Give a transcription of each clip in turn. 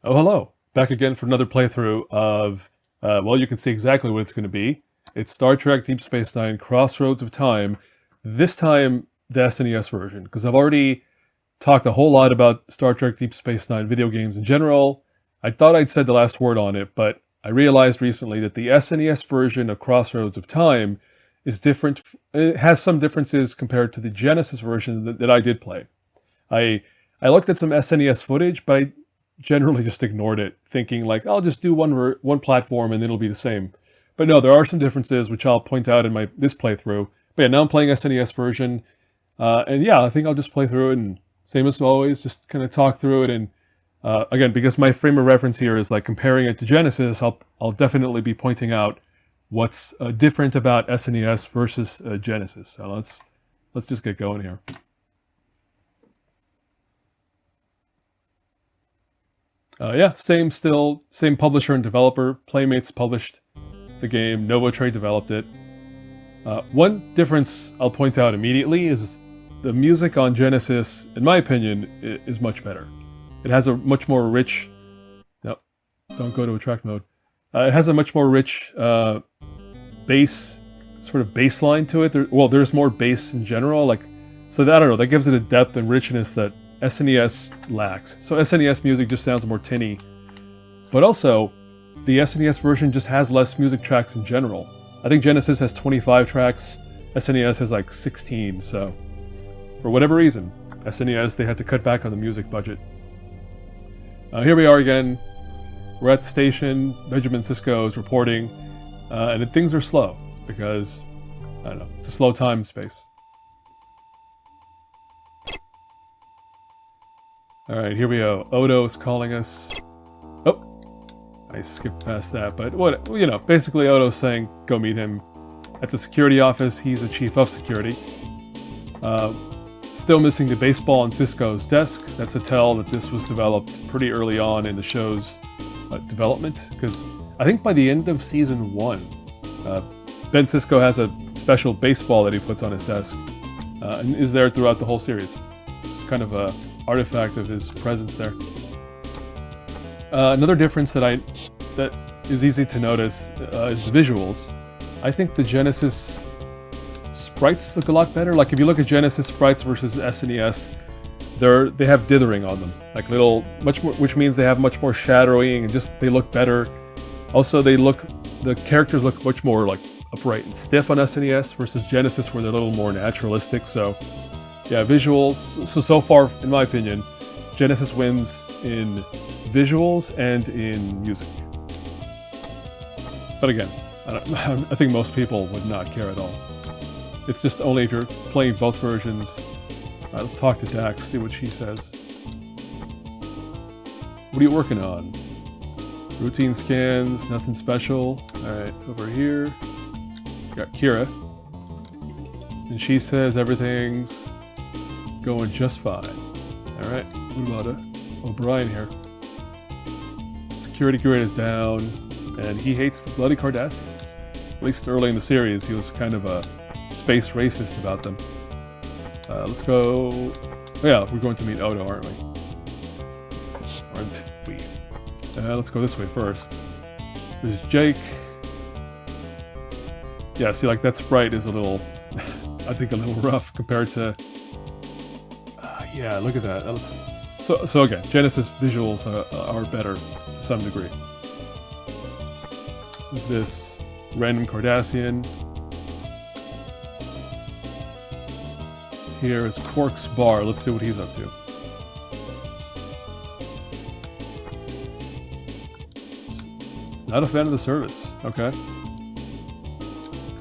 Oh, hello. Back again for another playthrough of, well, you can see exactly what it's going to be. It's Star Trek Deep Space Nine Crossroads of Time. This time, the SNES version, because I've already talked a whole lot about Star Trek Deep Space Nine video games in general. I thought I'd said the last word on it, but I realized recently that the SNES version of Crossroads of Time is different. It has some differences compared to the Genesis version that I did play. I looked at some SNES footage, but I generally just ignored it, thinking like, I'll just do one platform and it'll be the same. But no, there are some differences, which I'll point out in this playthrough. But yeah, now I'm playing SNES version. And yeah, I think I'll just play through it, and same as always, just kind of talk through it. And again, because my frame of reference here is like comparing it to Genesis, I'll definitely be pointing out what's different about SNES versus Genesis. So let's just get going here. Same publisher and developer. Playmates published the game. Nova Trade developed it. One difference I'll point out immediately is the music on Genesis, in my opinion, is much better. It has a much more rich... No, don't go to attract mode. It has a much more rich bass, sort of bass line to it. There's more bass in general. I don't know, that gives it a depth and richness that SNES lacks. So SNES music just sounds more tinny. But also, the SNES version just has less music tracks in general. I think Genesis has 25 tracks, SNES has like 16, so for whatever reason, SNES, they had to cut back on the music budget. Here we are again. We're at the station. Benjamin Sisko is reporting, and things are slow because, I don't know, it's a slow time in space. Alright, here we go. Odo's calling us. Oh, I skipped past that, but basically Odo's saying go meet him at the security office. He's the chief of security. Still missing the baseball on Sisko's desk. That's a tell that this was developed pretty early on in the show's development, because I think by the end of season 1, Ben Sisko has a special baseball that he puts on his desk, and is there throughout the whole series. It's kind of a artifact of his presence there. Another difference that is easy to notice is the visuals. I think the Genesis sprites look a lot better. Like if you look at Genesis sprites versus SNES, they have dithering on them, like much more, which means they have much more shadowing and just they look better. Also, the characters look much more like upright and stiff on SNES versus Genesis, where they're a little more naturalistic. So yeah, visuals. So far, in my opinion, Genesis wins in visuals and in music. But again, I think most people would not care at all. It's just only if you're playing both versions. Alright, let's talk to Dax, see what she says. What are you working on? Routine scans, nothing special. Alright, over here. Got Kira. And she says everything's going just fine. Alright, what about O'Brien here? Security grid is down, and he hates the bloody Cardassians. At least early in the series, he was kind of a space racist about them. Let's go... Oh yeah, we're going to meet Odo, aren't we? Aren't we? Let's go this way first. There's Jake. Yeah, see, like that sprite is a little... I think a little rough compared to... yeah, look at that. So again, Genesis visuals are better to some degree. Who's this? Random Cardassian. Here is Quark's bar. Let's see what he's up to. Not a fan of the service. Okay.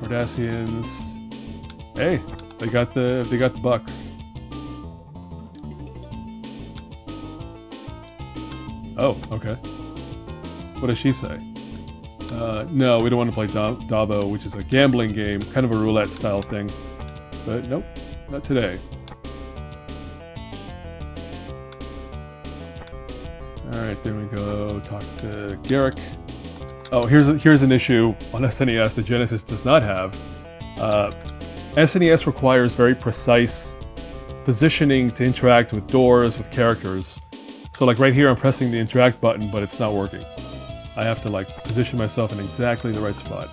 Cardassians. Hey, they got the bucks. Oh, okay. What does she say? No, we don't want to play Dabo, which is a gambling game, kind of a roulette style thing. But nope, not today. Alright, then we go talk to Garrick. Oh, here's an issue on SNES that Genesis does not have. SNES requires very precise positioning to interact with doors, with characters. So So like right here, I'm pressing the interact button, but it's not working. I have to like position myself in exactly the right spot.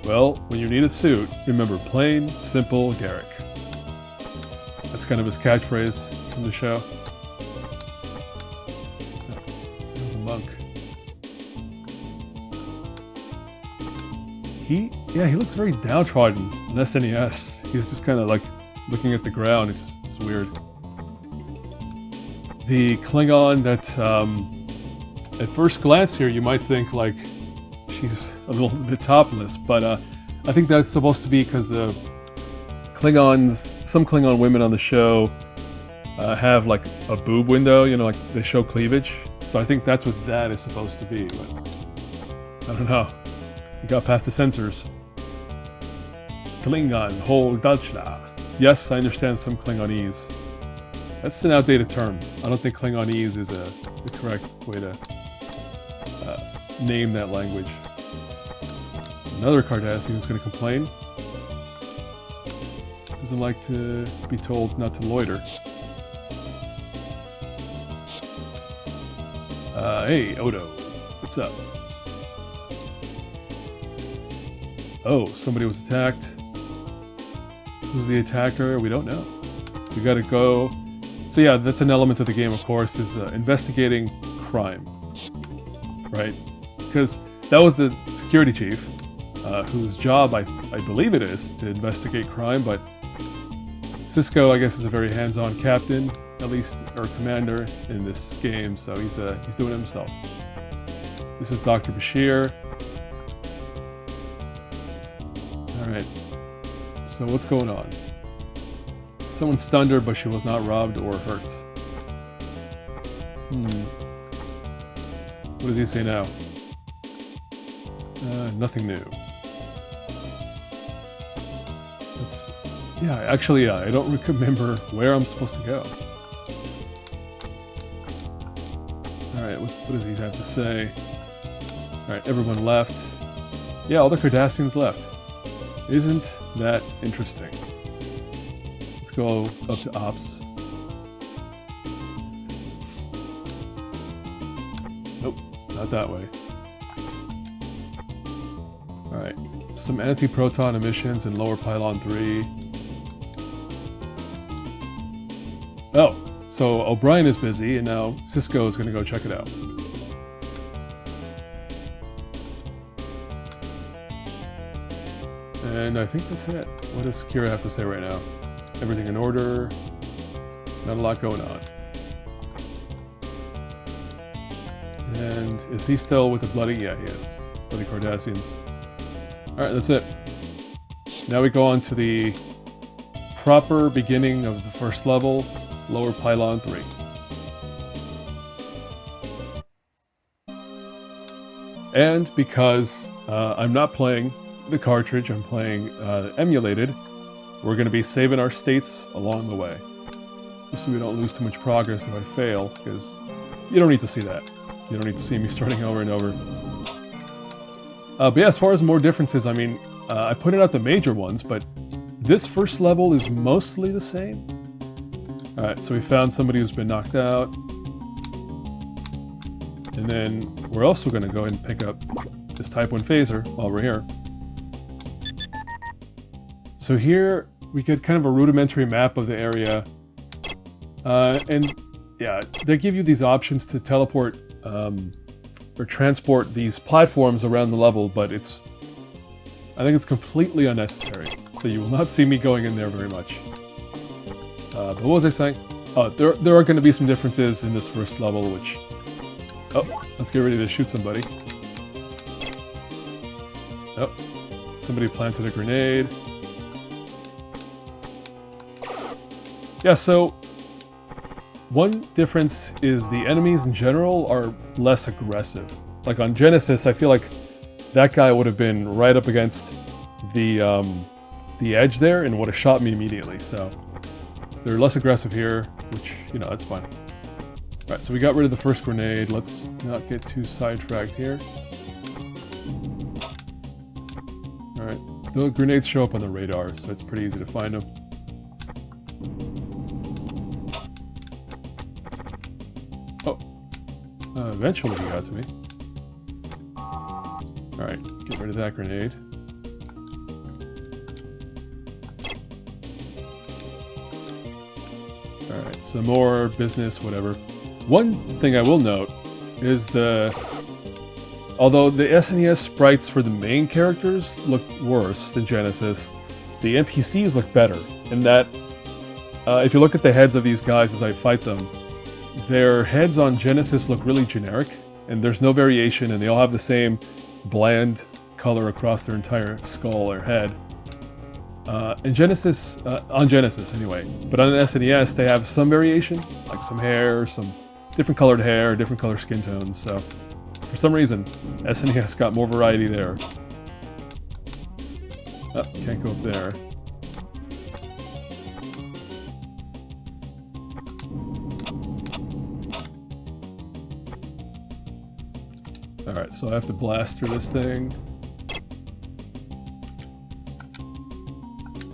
Well, when you need a suit, remember plain, simple Garrick. That's kind of his catchphrase from the show. The monk. He looks very downtrodden in SNES. He's just kind of like looking at the ground. It's weird. The Klingon that, at first glance here, you might think like she's a little bit topless, but I think that's supposed to be because the Klingons, some Klingon women on the show have like a boob window, you know, like they show cleavage. So I think that's what that is supposed to be, but I don't know. We got past the censors. Klingon, Hol Dachla. Yes, I understand some Klingonese. That's an outdated term. I don't think Klingonese is the correct way to name that language. Another Cardassian who's going to complain. Doesn't like to be told not to loiter. Hey, Odo. What's up? Oh, somebody was attacked. Who's the attacker? We don't know. We gotta go. So yeah, that's an element of the game, of course, is investigating crime. Right? Because that was the security chief, whose job I believe it is to investigate crime, but Sisko, I guess, is a very hands-on captain, at least, or commander in this game, so he's doing it himself. This is Dr. Bashir. Alright, so what's going on? Someone stunned her, but she was not robbed or hurt. What does he say now? Nothing new. Actually, I don't remember where I'm supposed to go. Alright, what does he have to say? Alright, everyone left. Yeah, all the Cardassians left. Isn't that interesting? Let's go up to Ops. Nope, not that way. Alright, some anti-proton emissions in lower Pylon 3. Oh, so O'Brien is busy, and now Sisko is going to go check it out. And I think that's it. What does Kira have to say right now? Everything in order. Not a lot going on. And is he still with the bloody? Yeah, he is. Bloody Cardassians. Alright, that's it. Now we go on to the proper beginning of the first level, lower Pylon 3. And because I'm not playing the cartridge, I'm playing emulated, we're going to be saving our states along the way. Just so we don't lose too much progress if I fail, because you don't need to see that. You don't need to see me starting over and over. But yeah, as far as more differences, I mean, I pointed out the major ones, but this first level is mostly the same. Alright, so we found somebody who's been knocked out. And then we're also going to go ahead and pick up this Type 1 phaser while we're here. So here we get kind of a rudimentary map of the area. And yeah, they give you these options to teleport or transport these platforms around the level, but I think it's completely unnecessary. So you will not see me going in there very much. But what was I saying? There are going to be some differences in this first level, which... Oh, let's get ready to shoot somebody. Oh, somebody planted a grenade. Yeah, so one difference is the enemies in general are less aggressive. Like on Genesis, I feel like that guy would have been right up against the edge there and would have shot me immediately, so they're less aggressive here, which, you know, that's fine. Alright, so we got rid of the first grenade. Let's not get too sidetracked here. Alright, the grenades show up on the radar, so it's pretty easy to find them. Eventually he got to me. Alright, get rid of that grenade. Alright, some more business, whatever. One thing I will note is although the SNES sprites for the main characters look worse than Genesis, the NPCs look better. In that, if you look at the heads of these guys as I fight them, their heads on Genesis look really generic, and there's no variation, and they all have the same bland color across their entire skull or head. In Genesis, on Genesis anyway, but on an SNES they have some variation, like some hair, some different colored hair, different colored skin tones, so for some reason, SNES got more variety there. Oh, can't go up there. Alright, so I have to blast through this thing.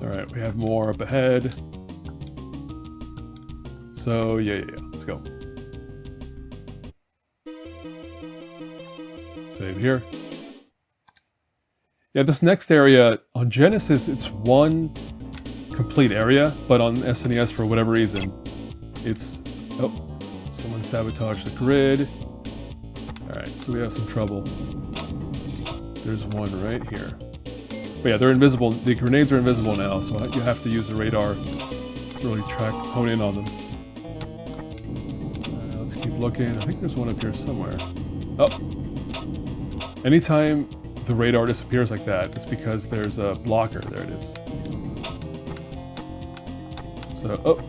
Alright, we have more up ahead. So, yeah, let's go. Save here. Yeah, this next area, on Genesis, it's one complete area, but on SNES, for whatever reason, it's... Oh, someone sabotaged the grid. Alright, so we have some trouble. There's one right here. But yeah, they're invisible. The grenades are invisible now, so you have to use the radar to really hone in on them. Let's keep looking. I think there's one up here somewhere. Oh! Anytime the radar disappears like that, it's because there's a blocker. There it is. So, oh!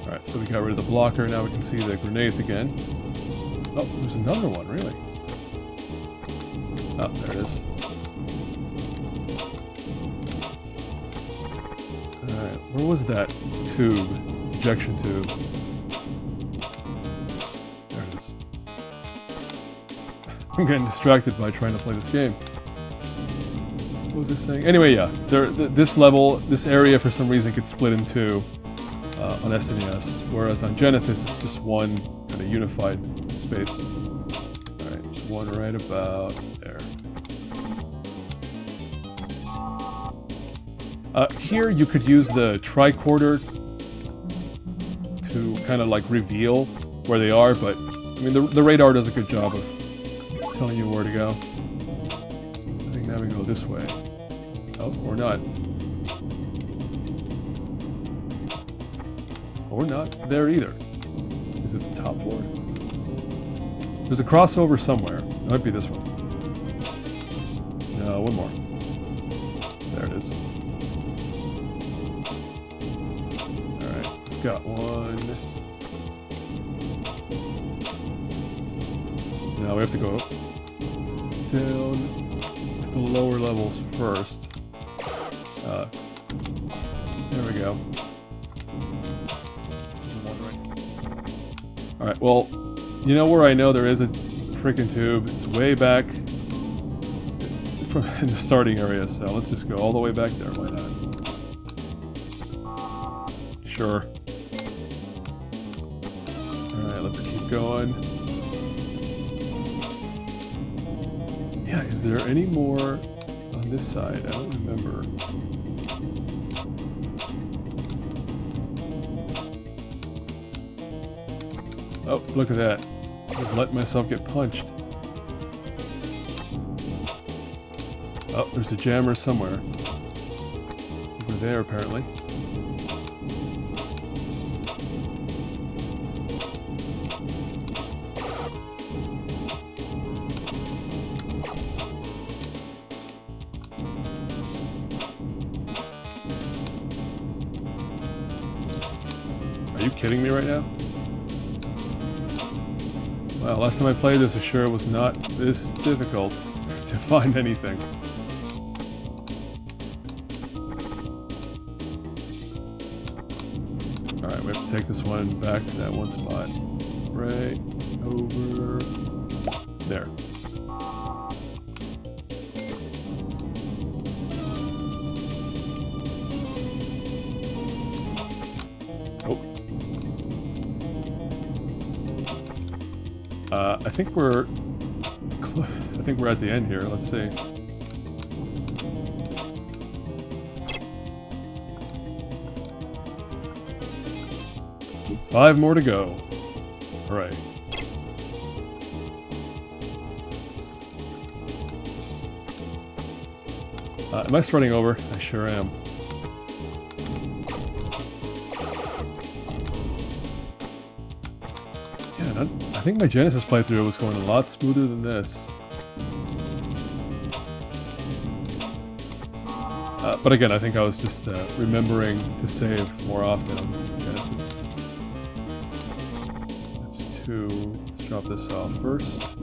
Alright, so we got rid of the blocker. Now we can see the grenades again. Oh, there's another one, really. Oh, there it is. Alright, where was that tube? Ejection tube. There it is. I'm getting distracted by trying to play this game. What was this saying? Anyway, yeah. This level, this area for some reason gets split in two on SNES, whereas on Genesis it's just one kind of unified space. Alright, there's one right about there. Here you could use the tricorder to kind of like reveal where they are, but I mean the radar does a good job of telling you where to go. I think now we go this way. Oh, or not. Or not there either. Is it the top floor? There's a crossover somewhere. It might be this one. No, one more. There it is. Alright, got one. Now we have to go down to the lower levels first. There we go. There's one right. Alright, well, you know where I know there is a freaking tube? It's way back in the starting area, so let's just go all the way back there, why not? Sure. Alright, let's keep going. Yeah, is there any more on this side? I don't remember. Oh, look at that. Just let myself get punched. Oh, there's a jammer somewhere. Over there, apparently. Are you kidding me right now? Well, last time I played this, sure it was not this difficult to find anything. Alright, we have to take this one back to that one spot. Right over there. I think we're at the end here. Let's see. Five more to go. All right. Am I starting over? I sure am. Yeah, I think my Genesis playthrough was going a lot smoother than this. But again, I think I was just remembering to save more often on Genesis. That's 2. Let's drop this off first.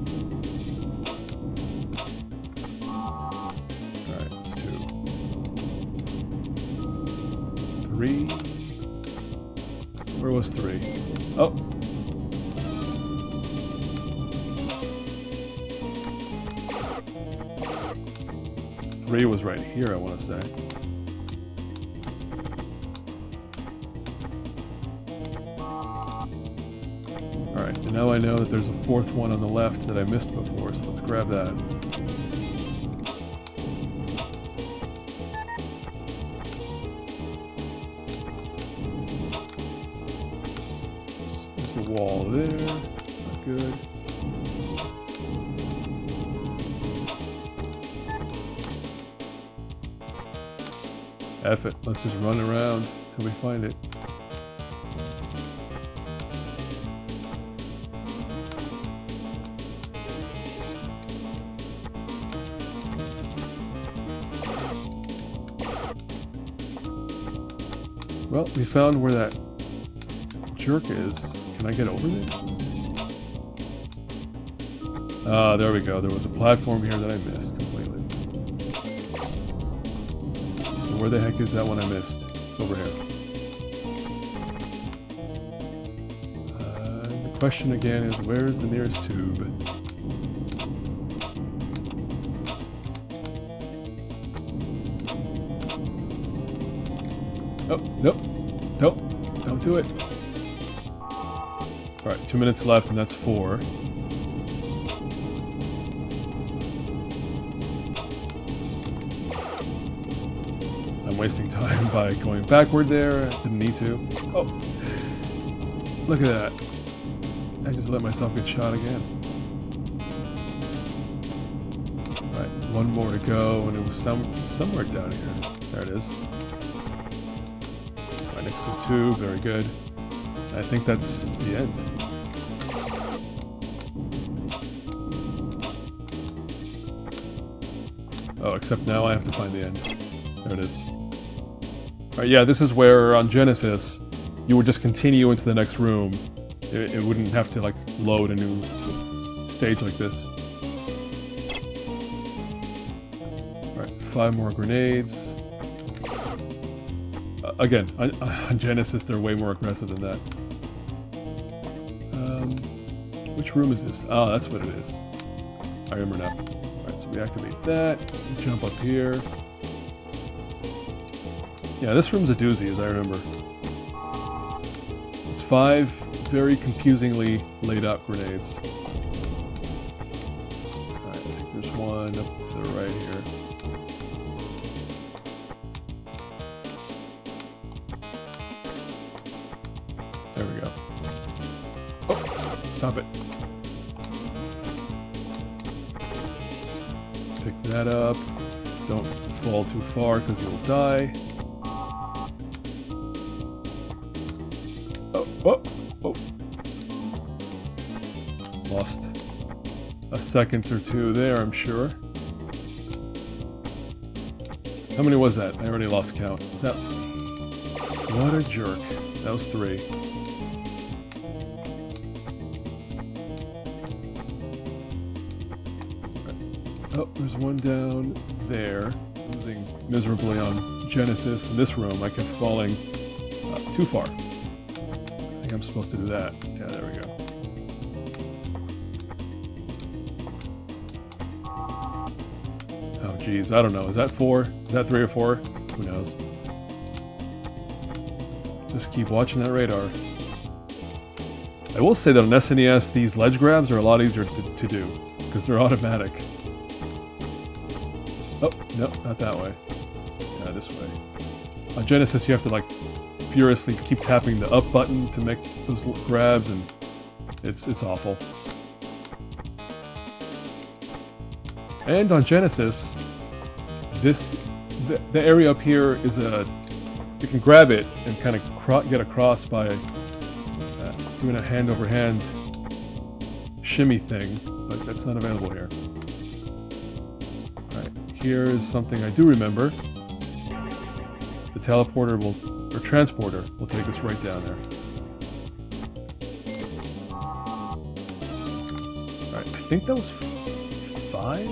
Alright, that's 2. 3. Where was 3? Oh! 3 was right here, I want to say. Alright, and now I know that there's a 4th one on the left that I missed before, so let's grab that. There's a wall there. Not good. F it. Let's just run around till we find it. Well, we found where that jerk is. Can I get over there? Ah, there we go. There was a platform here that I missed completely. So where the heck is that one I missed? It's over here. The question again is, where is the nearest tube? Oh, nope. Nope. Don't do it. Alright, 2 minutes left, and that's 4. I'm wasting time by going backward there. I didn't need to. Oh! Look at that. I just let myself get shot again. Alright, 1 more to go, and it was somewhere down here. There it is. Right next to the tube, very good. I think that's the end. Oh, except now I have to find the end. There it is. Alright, yeah, this is where, on Genesis, you would just continue into the next room. It wouldn't have to, like, load a new stage like this. Alright, 5 more grenades. Again, on Genesis, they're way more aggressive than that. Which room is this? Oh, that's what it is. I remember now. Alright, so we activate that. Jump up here. Yeah, this room's a doozy, as I remember. It's 5 very confusingly laid out grenades. Alright, I think there's one up to the right here. There we go. Oh! Stop it. Pick that up. Don't fall too far because you'll die. Oh, oh, oh. Lost a second or two there, I'm sure. How many was that? I already lost count. Is that... What a jerk. That was 3. Oh, there's one down there. Losing miserably on Genesis. In this room, I kept falling too far. I think I'm supposed to do that. Yeah, there we go. Oh, geez. I don't know. Is that 4? Is that 3 or 4? Who knows? Just keep watching that radar. I will say that on SNES, these ledge grabs are a lot easier to do, because they're automatic. Oh, no, not that way. Yeah, this way. On Genesis, you have to, like, furiously keep tapping the up button to make those grabs, and it's awful. And on Genesis, the area up here is you can grab it and kind of get across by doing a hand-over-hand shimmy thing, but that's not available here. Alright, here is something I do remember. The teleporter or transporter will take us right down there. Alright, I think that was 5?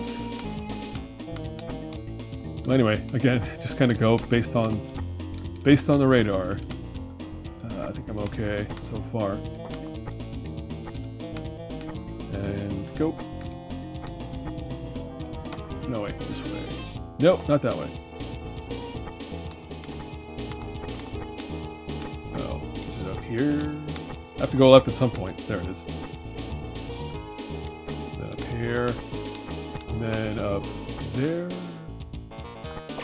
Well, anyway, again, just kind of go based on the radar. I think I'm okay so far. And go. No, wait, this way. Nope, not that way. Oh, is it up here? I have to go left at some point. There it is. Then up here. And then up there.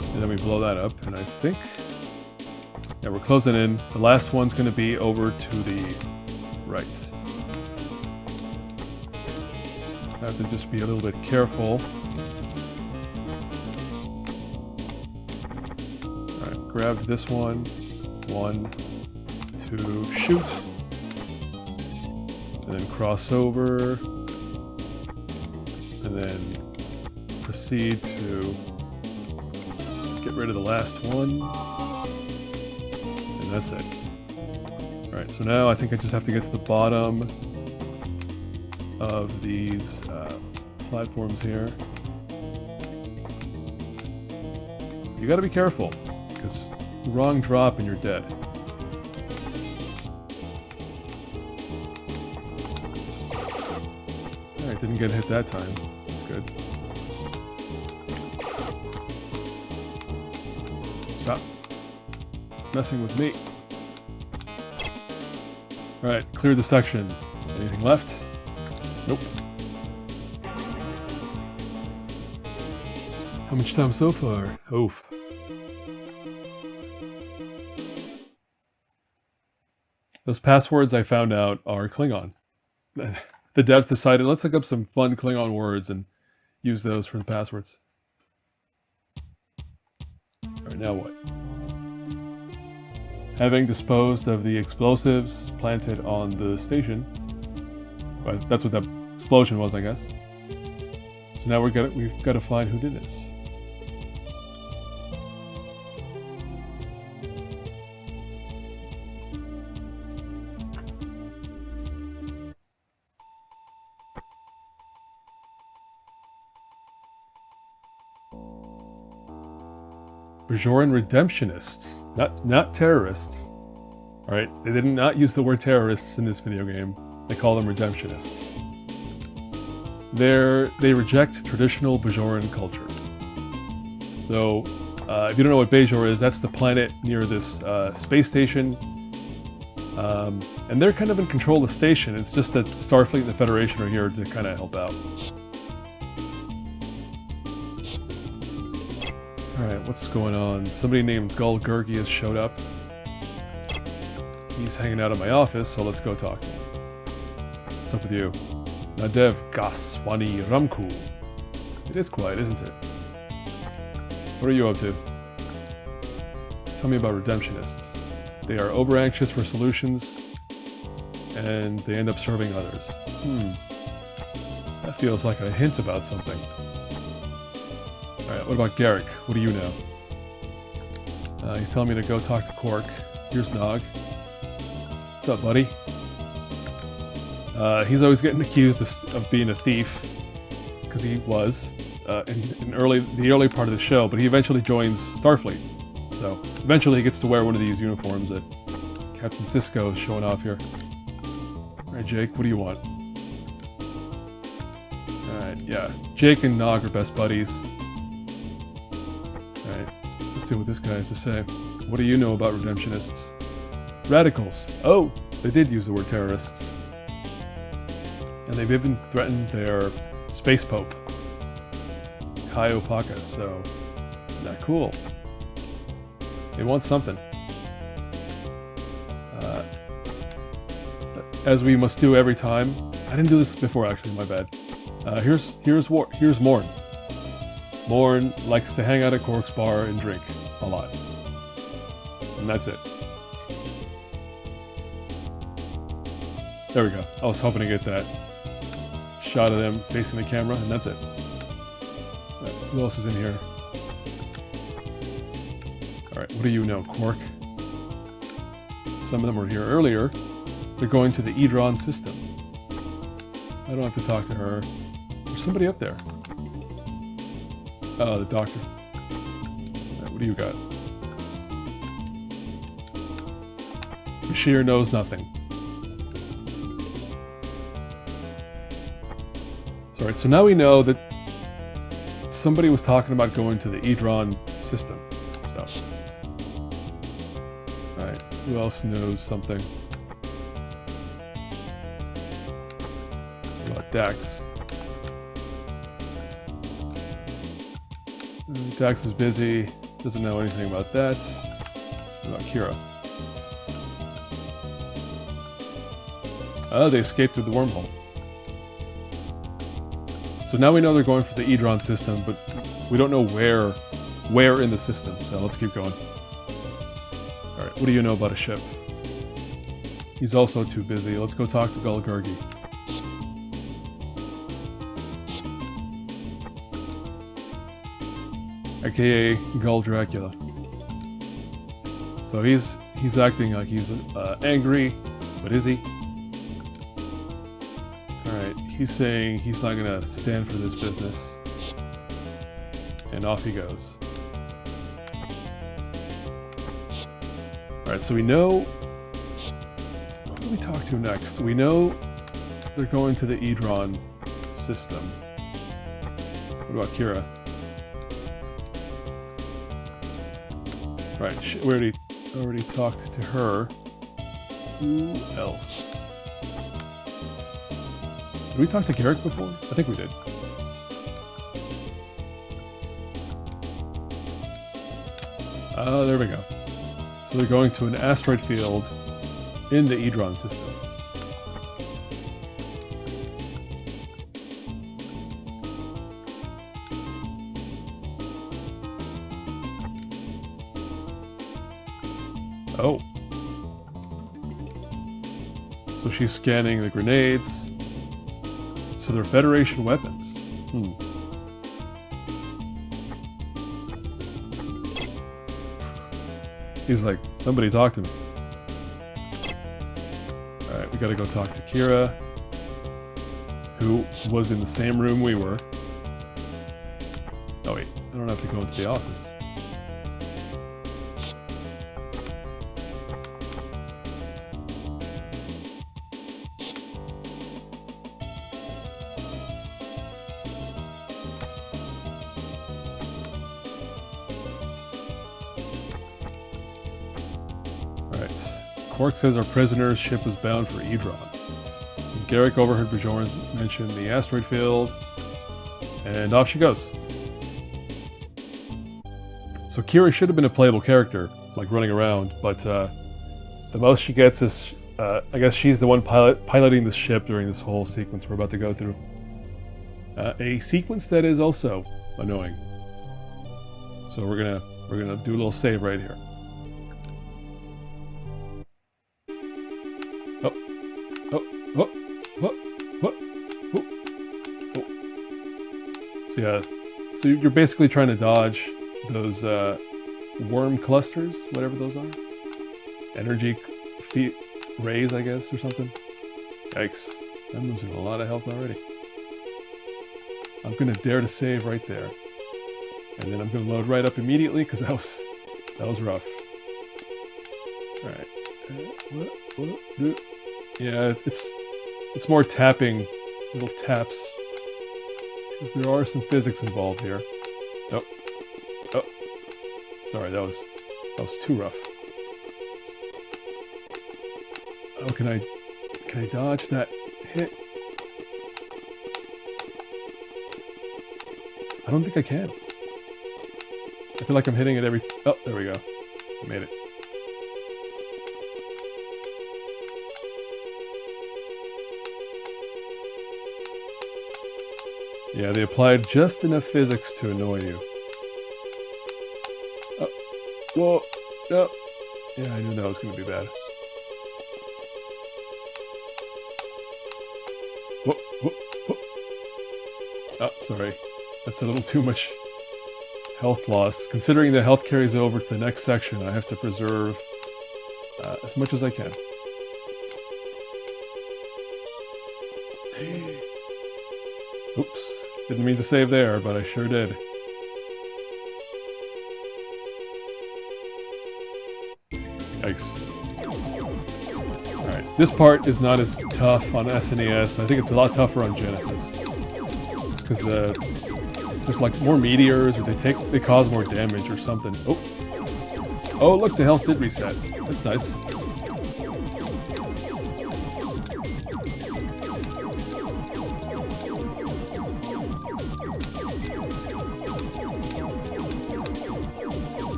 And then we blow that up, and I think... Yeah, we're closing in. The last one's going to be over to the right. I have to just be a little bit careful. Alright, grab this one. 1, 2, shoot. And then cross over. And then proceed to get rid of the last one. And that's it. Alright, so now I think I just have to get to the bottom of these platforms here. You gotta be careful, because the wrong drop and you're dead. Alright, didn't get hit that time. That's good. Stop messing with me. Alright, clear the section. Anything left? Nope. How much time so far? Oof. Those passwords I found out are Klingon. The devs decided, let's look up some fun Klingon words and use those for the passwords. Alright, now what? Having disposed of the explosives planted on the station, well, that's what that explosion was, I guess. So now we've got to find who did this. Bajoran Redemptionists, not terrorists. All right, they did not use the word terrorists in this video game. They call them Redemptionists. They reject traditional Bajoran culture. So, if you don't know what Bajor is, that's the planet near this space station. And they're kind of in control of the station. It's just that Starfleet and the Federation are here to kind of help out. Alright, what's going on? Somebody named Gul Gurgi has showed up. He's hanging out at my office, so let's go talk to him. What's up with you? Nadev Gaswani Ramku. It is quiet, isn't it? What are you up to? Tell me about Redemptionists. They are over-anxious for solutions, and they end up serving others. That feels like a hint about something. Alright, what about Garrick? What do you know? He's telling me to go talk to Quark. Here's Nog. What's up, buddy? He's always getting accused of being a thief, because he was in the early part of the show, but he eventually joins Starfleet. So eventually he gets to wear one of these uniforms that Captain Sisko is showing off here. Alright, Jake, what do you want? Alright, yeah. Jake and Nog are best buddies. Alright, let's see what this guy has to say. What do you know about Redemptionists? Radicals. Oh, they did use the word terrorists. And they've even threatened their space pope, Kai Opaka, so not cool. They want something. As we must do every time. I didn't do this before, actually, my bad. Here's Morn. Morn likes to hang out at Quark's bar and drink a lot. And that's it. There we go. I was hoping to get that shot of them facing the camera, and that's it. Who else is in here? Alright, what do you know, Quark? Some of them were here earlier. They're going to the Edron system. I don't have to talk to her. There's somebody up there. Oh, the doctor. Right, what do you got? Bashir knows nothing. Alright, so now we know that somebody was talking about going to the Edron system. So. Alright, who else knows something? Dax. Dax is busy, doesn't know anything about that. What about Kira? Oh, they escaped through the wormhole. So now we know they're going for the Edron system, but we don't know where in the system, so let's keep going. Alright, what do you know about a ship? He's also too busy. Let's go talk to Gulgurgi. AKA Gull Dracula. So he's acting like he's angry, but is he? Alright, he's saying he's not gonna stand for this business. And off he goes. Alright, so we know... Who do we talk to next? We know they're going to the Edron system. What about Kira? Right, we already talked to her. Who else? Did we talk to Garrick before? I think we did. Oh, there we go. So they're going to an asteroid field in the Edron system. Oh. So she's scanning the grenades. So they're Federation weapons. He's like, somebody talk to me. Alright, we gotta go talk to Kira, who was in the same room we were. Oh wait, I don't have to go into the office. Quark says our prisoner's ship was bound for Edron. And Garrick overheard Bajorans mention the asteroid field, and off she goes. So Kira should have been a playable character, like running around, but the most she gets is, I guess she's the one piloting the ship during this whole sequence we're about to go through. A sequence that is also annoying. So we're gonna do a little save right here. So yeah, so you're basically trying to dodge those worm clusters, whatever those are. Energy rays, I guess, or something. Yikes, I'm losing a lot of health already. I'm gonna dare to save right there. And then I'm gonna load right up immediately, because that was rough. Alright. Yeah, it's more tapping, little taps. Because there are some physics involved here. Oh. Sorry, that was too rough. Oh, can I dodge that hit? I don't think I can. I feel like I'm hitting it every... Oh, there we go. I made it. Yeah, they applied just enough physics to annoy you. Oh, whoa, no. Yeah, I knew that was going to be bad. Whoa, whoa, whoa. Oh, sorry. That's a little too much health loss. Considering the health carries over to the next section, I have to preserve as much as I can. Oops. Didn't mean to save there, but I sure did. Yikes. Alright, this part is not as tough on SNES. I think it's a lot tougher on Genesis. It's because there's like more meteors, or they cause more damage or something. Oh. Oh, look, the health did reset. That's nice.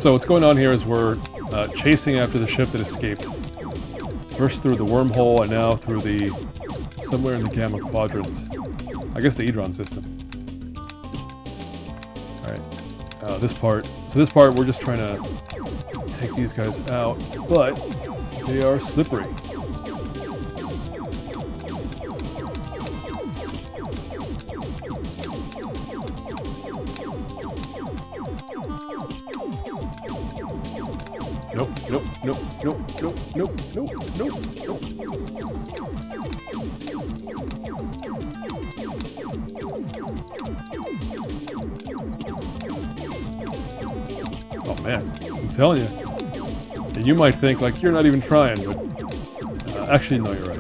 So what's going on here is we're chasing after the ship that escaped. First through the wormhole, and now through somewhere in the Gamma Quadrant. I guess the Edron system. Alright, this part. So this part we're just trying to take these guys out, but they are slippery. Nope, nope, nope, nope, nope, nope, nope, nope, nope. Oh man, I'm telling you. And you might think, like, you're not even trying, but actually, no, you're right.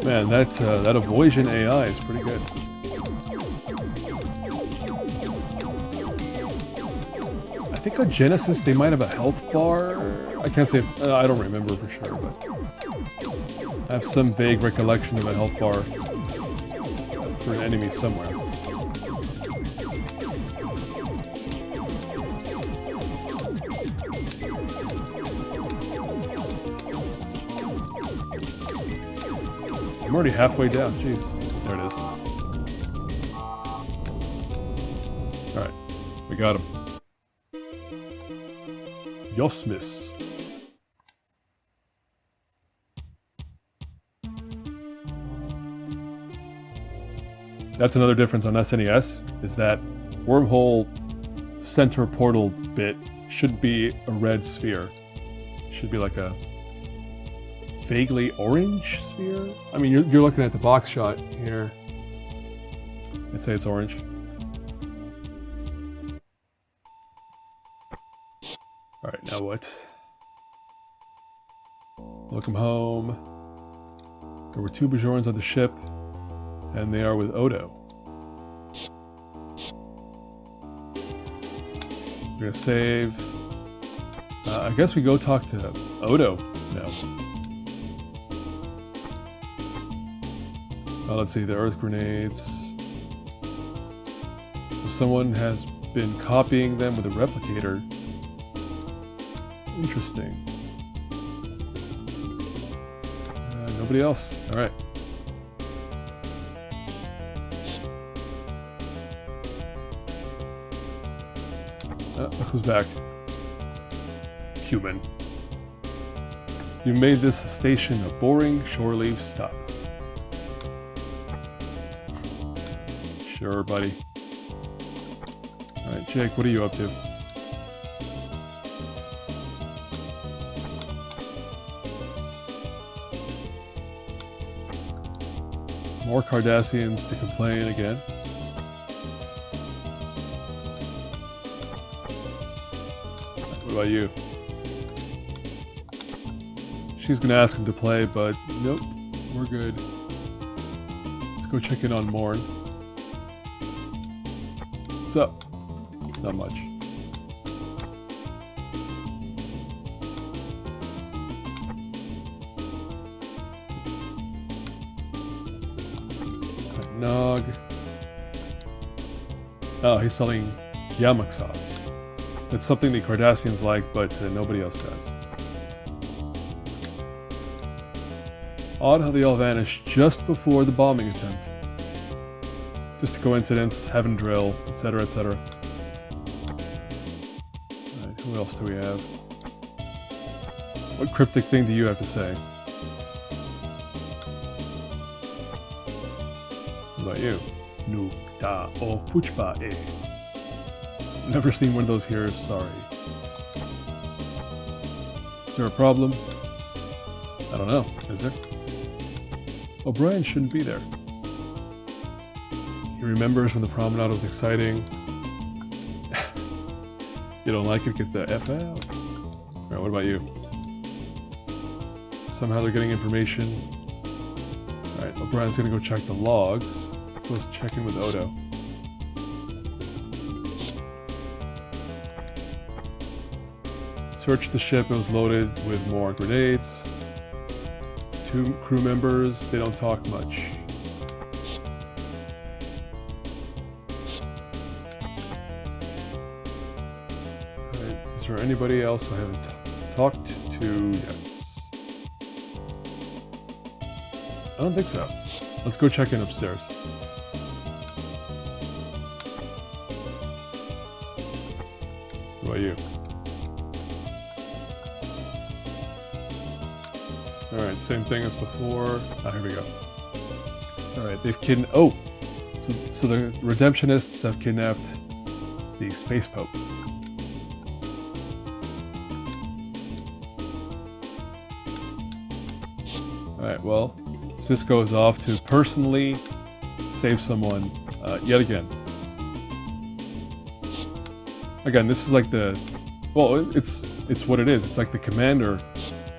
Man, that avoision AI is pretty good. I think on Genesis they might have a health bar. I can't say, I don't remember for sure, but I have some vague recollection of a health bar for an enemy somewhere. I'm already halfway down, jeez. There it is. Alright, we got him. Yosmis. That's another difference on SNES, is that wormhole center portal bit should be a red sphere. It should be like a vaguely orange sphere? I mean, you're looking at the box shot here. I'd say it's orange. Alright, now what? Welcome home. There were 2 Bajorans on the ship, and they are with Odo. We're gonna save. I guess we go talk to Odo now. Let's see, the earth grenades. So someone has been copying them with a replicator. Interesting. Nobody else. Alright. Look who's back. Human. You made this station a boring shore leave stop. Sure, buddy. Alright, Jake, what are you up to? More Cardassians to complain again. What about you? She's gonna ask him to play, but nope, we're good. Let's go check in on Morn. What's up? Not much. Nog. Oh, he's selling yamak sauce. It's something the Cardassians like, but nobody else does. Odd how they all vanished just before the bombing attempt. Just a coincidence, heaven drill, etc., etc. Alright, who else do we have? What cryptic thing do you have to say? What about you? Nu ta o puchpa e. Never seen one of those here, sorry. Is there a problem? I don't know, is there? O'Brien shouldn't be there. He remembers when the promenade was exciting. You don't like it? Get the F out. Alright, what about you? Somehow they're getting information. Alright, O'Brien's gonna go check the logs. Let's go check in with Odo. Search the ship, it was loaded with more grenades. 2 crew members, they don't talk much. Alright, is there anybody else I haven't talked to yet? I don't think so. Let's go check in upstairs. What about you? Alright, same thing as before. Ah, here we go. Alright, they've kidnapped... Oh! So the Redemptionists have kidnapped the Space Pope. Alright, well, Sisko is off to personally save someone yet again. Again, this is like the... Well, it's what it is. It's like the commander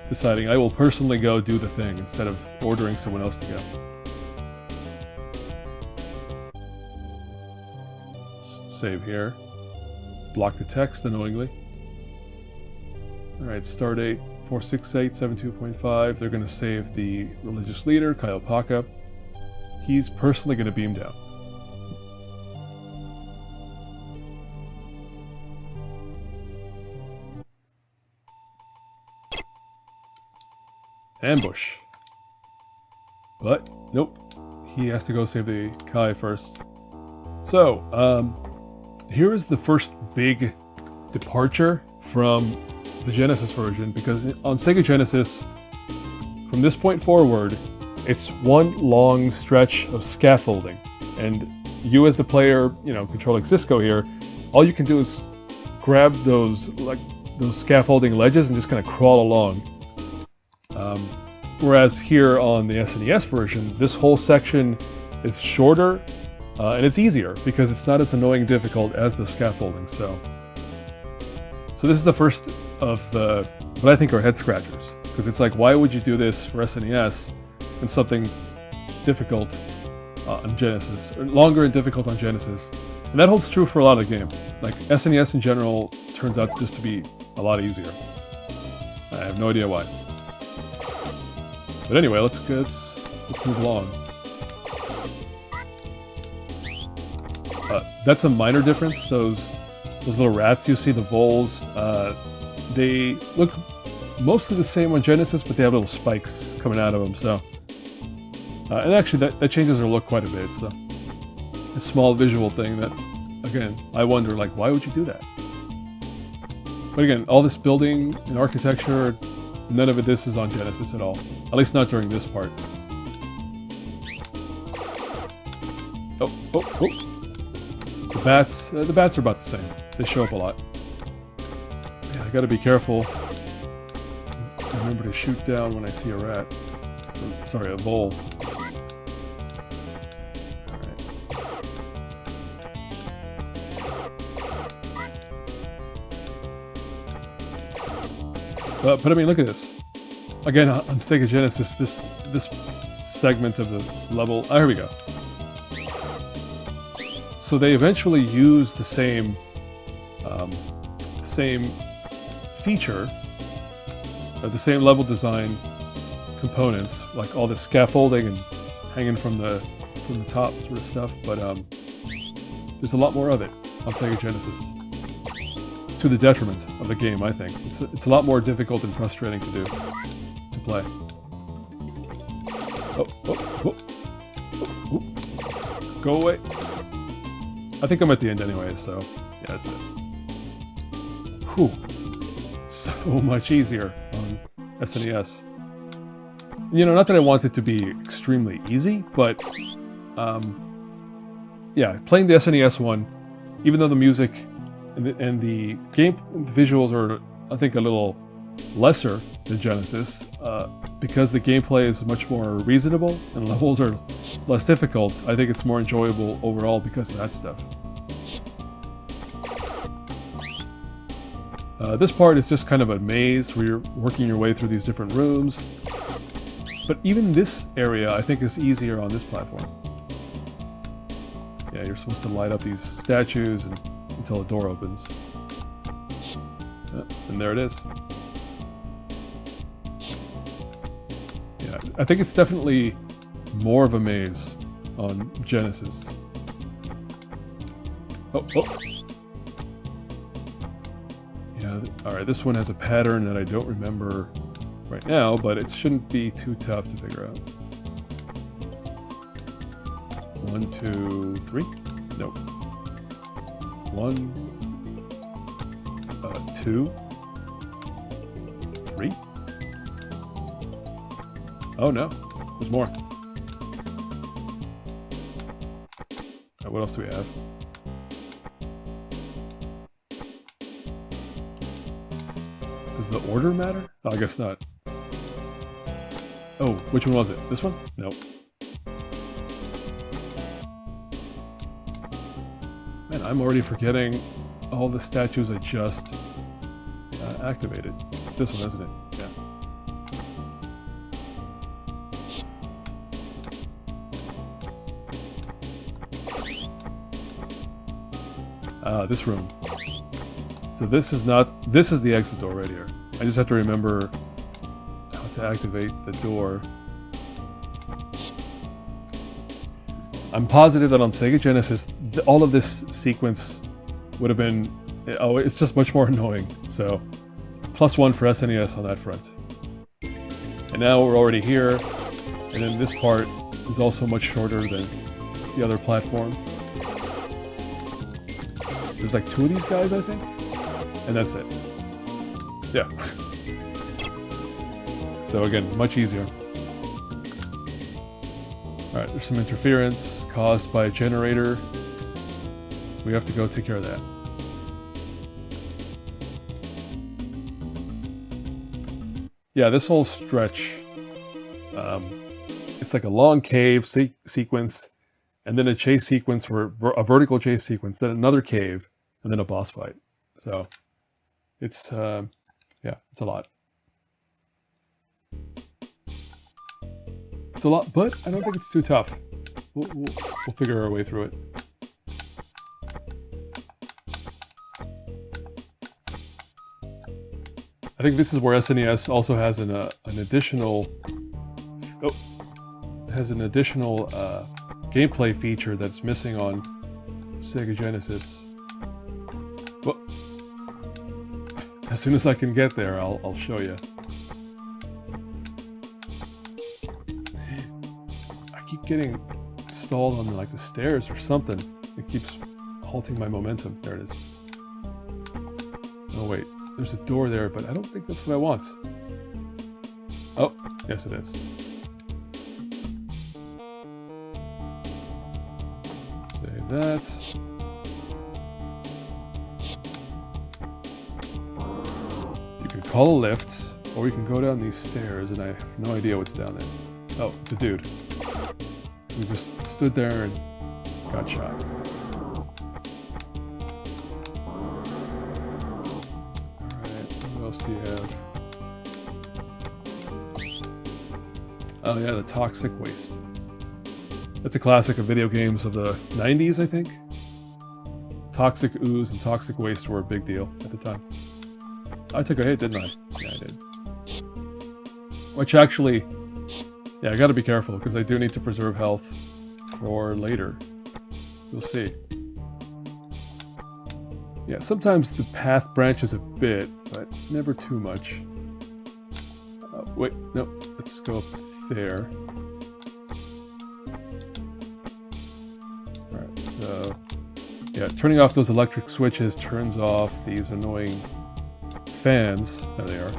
deciding, I will personally go do the thing instead of ordering someone else to go. Let's save here. Block the text annoyingly. Alright, stardate 46872.5. They're going to save the religious leader, Kaiopaka. He's personally going to beam down. Ambush. But, nope. He has to go save the Kai first. So, here is the first big departure from the Genesis version, because on Sega Genesis, from this point forward, it's one long stretch of scaffolding. And you as the player, you know, controlling Sisko here, all you can do is grab those scaffolding ledges and just kind of crawl along. Whereas here on the SNES version, this whole section is shorter and it's easier because it's not as annoying and difficult as the scaffolding. So this is the first of the what I think are head scratchers, because it's like, why would you do this for SNES and something difficult on Genesis, or longer and difficult on Genesis? And that holds true for a lot of the game. Like SNES in general turns out just to be a lot easier. I have no idea why. But anyway, let's move along. That's a minor difference. Those little rats you see, the voles, they look mostly the same on Genesis, but they have little spikes coming out of them. So, and actually, that changes their look quite a bit. So, a small visual thing that, again, I wonder, like, why would you do that? But again, all this building and architecture, none of this is on Genesis at all. At least not during this part. Oh. The bats are about the same. They show up a lot. Yeah, I gotta be careful. Remember to shoot down when I see a rat. Sorry, a vole. Alright. But I mean, look at this. Again, on Sega Genesis, this segment of the level... Oh, here we go. So they eventually use the same same feature, or the same level design components, like all the scaffolding and hanging from the top sort of stuff, but there's a lot more of it on Sega Genesis. To the detriment of the game, I think. It's a lot more difficult and frustrating to do, to play. Oh. Go away. I think I'm at the end anyway, so yeah, that's it. Whew. So much easier on SNES. You know, not that I want it to be extremely easy, but yeah, playing the SNES one, even though the music and the game visuals are, I think, a little lesser than Genesis, because the gameplay is much more reasonable and levels are less difficult, I think it's more enjoyable overall because of that stuff. This part is just kind of a maze where you're working your way through these different rooms. But even this area, I think, is easier on this platform. Yeah, you're supposed to light up these statues until a door opens. And there it is. Yeah, I think it's definitely more of a maze on Genesis. Oh. Yeah, alright, this one has a pattern that I don't remember right now, but it shouldn't be too tough to figure out. 1, 2, 3? Nope. 1, 2, 3? Oh no, there's more. Alright, what else do we have? Does the order matter? Oh, I guess not. Oh, which one was it? This one? Nope. Man, I'm already forgetting all the statues I just activated. It's this one, isn't it? Yeah. This room. So this is the exit door right here. I just have to remember how to activate the door. I'm positive that on Sega Genesis, all of this sequence would have been... Oh, it's just much more annoying. So, +1 for SNES on that front. And now we're already here, and then this part is also much shorter than the other platform. There's like 2 of these guys, I think? And that's it. Yeah. So again, much easier. Alright, there's some interference caused by a generator. We have to go take care of that. Yeah, this whole stretch, it's like a long cave sequence, and then a chase sequence for a vertical chase sequence, then another cave, and then a boss fight. So, it's, yeah, it's a lot. It's a lot, but I don't think it's too tough. We'll figure our way through it. I think this is where SNES also has an additional gameplay feature that's missing on Sega Genesis. Well, as soon as I can get there, I'll show you. I keep getting stalled on like the stairs or something. It keeps halting my momentum. There it is. Oh wait. There's a door there, but I don't think that's what I want. Oh, yes it is. Save that. You can call a lift, or you can go down these stairs, and I have no idea what's down there. Oh, it's a dude. We just stood there and got shot. What else do you have? Oh yeah, the toxic waste. That's a classic of video games of the 90s, I think. toxic ooze and toxic waste were a big deal at the time. I took a hit, didn't I? Yeah, I did. Which actually, yeah, I gotta be careful, because I do need to preserve health for later. You'll see. Yeah, sometimes the path branches a bit, but never too much. Wait, no, let's go up there. Alright, so... yeah, turning off those electric switches turns off these annoying fans. There they are.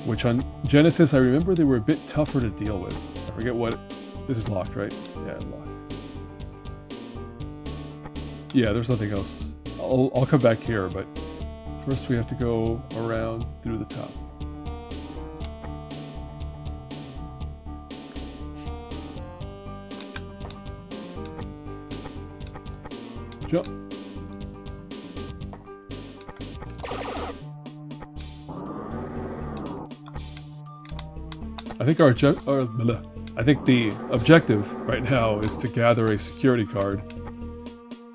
Which on Genesis, I remember they were a bit tougher to deal with. I forget what... this is locked, right? Yeah, locked. Yeah, there's nothing else. I'll come back here, but first we have to go around through the top. Jump. I think I think the objective right now is to gather a security card,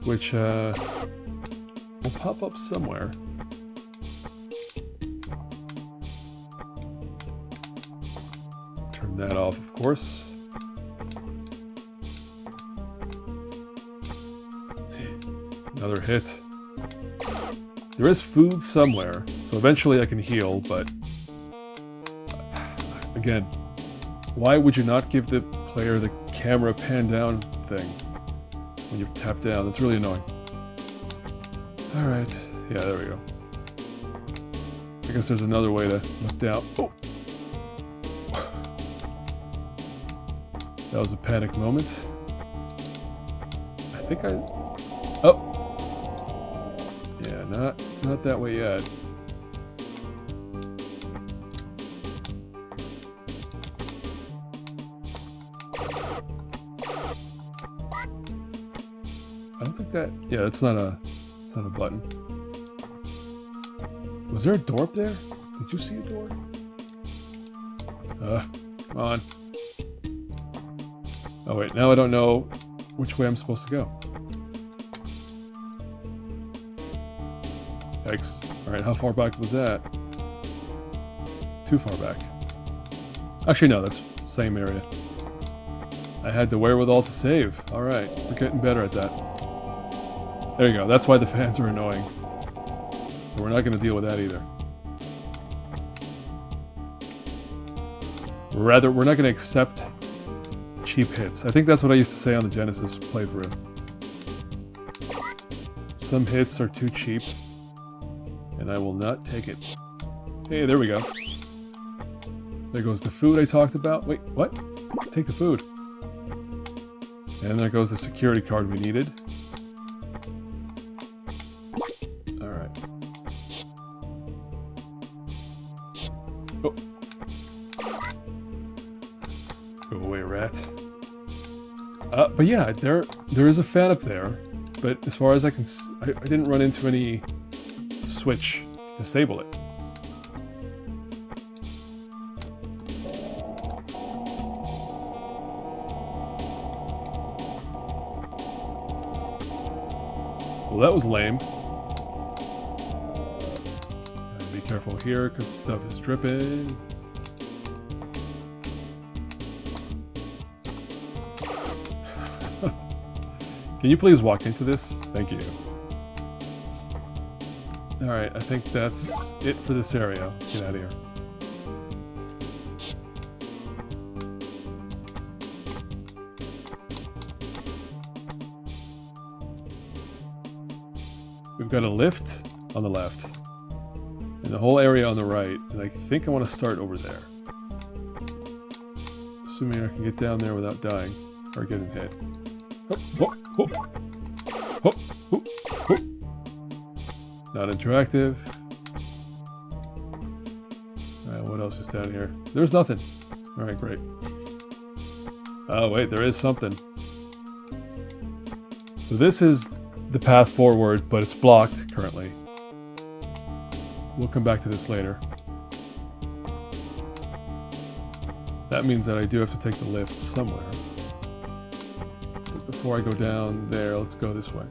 which will pop up somewhere. Turn that off, of course. Another hit. There is food somewhere, so eventually I can heal, but... again, why would you not give the player the camera pan down thing when you tap down? That's really annoying. Alright, yeah, there we go. I guess there's another way to look down. Oh! That was a panic moment. I think I... oh! Yeah, not that way yet. I don't think that... yeah, it's not a button. Was there a door up there? Did you see a door? Come on. Oh wait, now I don't know which way I'm supposed to go. Yikes. Alright, how far back was that? Too far back. Actually, no, that's the same area. I had the wherewithal to save. Alright, we're getting better at that. There you go, that's why the fans are annoying. So we're not going to deal with that either. Rather, we're not going to accept cheap hits. I think that's what I used to say on the Genesis playthrough. Some hits are too cheap, and I will not take it. Hey, there we go. There goes the food I talked about. Wait, what? Take the food. And there goes the security card we needed. Alright. Oh. Go away, rat. But yeah, there is a fan up there, but as far as I can I didn't run into any switch to disable it. Well, that was lame. Be careful here, because stuff is dripping. Can you please walk into this? Thank you. Alright, I think that's it for this area. Let's get out of here. We've got a lift on the left, and the whole area on the right, and I think I want to start over there. Assuming I can get down there without dying, or getting hit. Oh, oh, oh, oh, oh, oh. Not interactive. Alright, what else is down here? There's nothing. Alright, great. Oh wait, there is something. So this is the path forward, but it's blocked currently. We'll come back to this later. That means that I do have to take the lift somewhere. But before I go down there, let's go this way.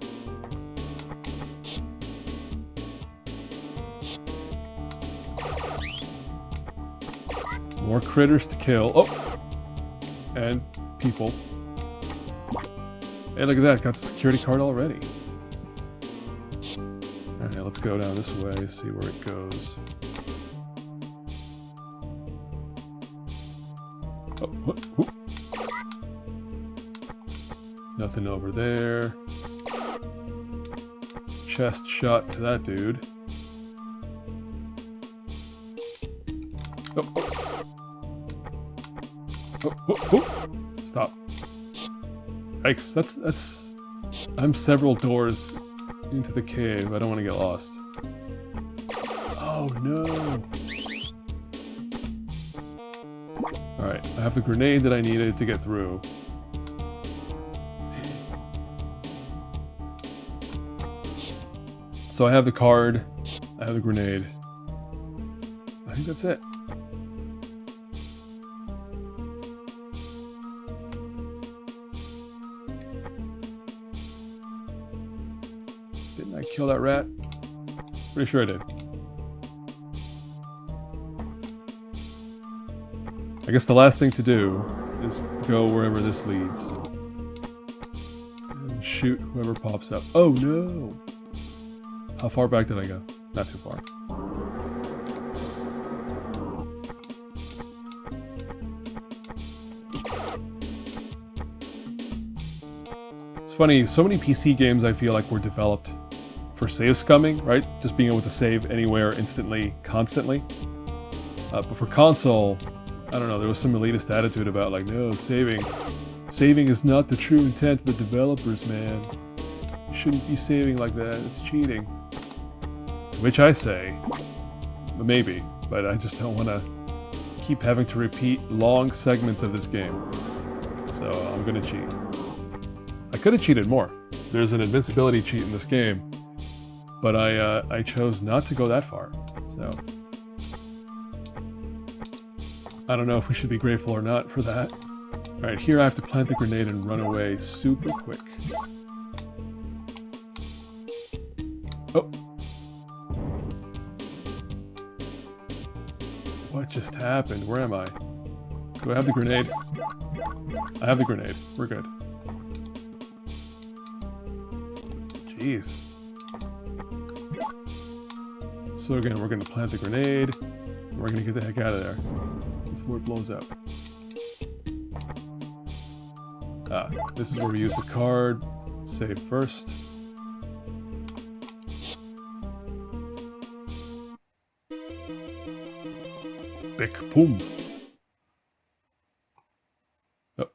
More critters to kill. Oh! And people. Hey, look at that. Got the security card already. Alright, let's go down this way, see where it goes. Oh, whoop. Nothing over there. Chest shot to that dude. Oh. Stop. Yikes, that's... I'm several doors into the cave. I don't want to get lost. Oh no! Alright, I have the grenade that I needed to get through. So I have the card, I have the grenade. I think that's it. Didn't I kill that rat? Pretty sure I did. I guess the last thing to do is go wherever this leads. And shoot whoever pops up. Oh no! How far back did I go? Not too far. It's funny, so many PC games I feel like were developed for save scumming, right? Just being able to save anywhere, instantly, constantly. But for console, I don't know, there was some elitist attitude about like, no, saving is not the true intent of the developers, man. You shouldn't be saving like that, it's cheating. Which I say, maybe, but I just don't want to keep having to repeat long segments of this game. So I'm gonna cheat. I could have cheated more. There's an invincibility cheat in this game, but I chose not to go that far. So I don't know if we should be grateful or not for that. Alright, here I have to plant the grenade and run away super quick. Oh! What just happened? Where am I? Do I have the grenade? I have the grenade. We're good. Jeez. So again, we're gonna plant the grenade. And we're gonna get the heck out of there before it blows up. Ah, this is where we use the card. Save first. Big boom. Oh.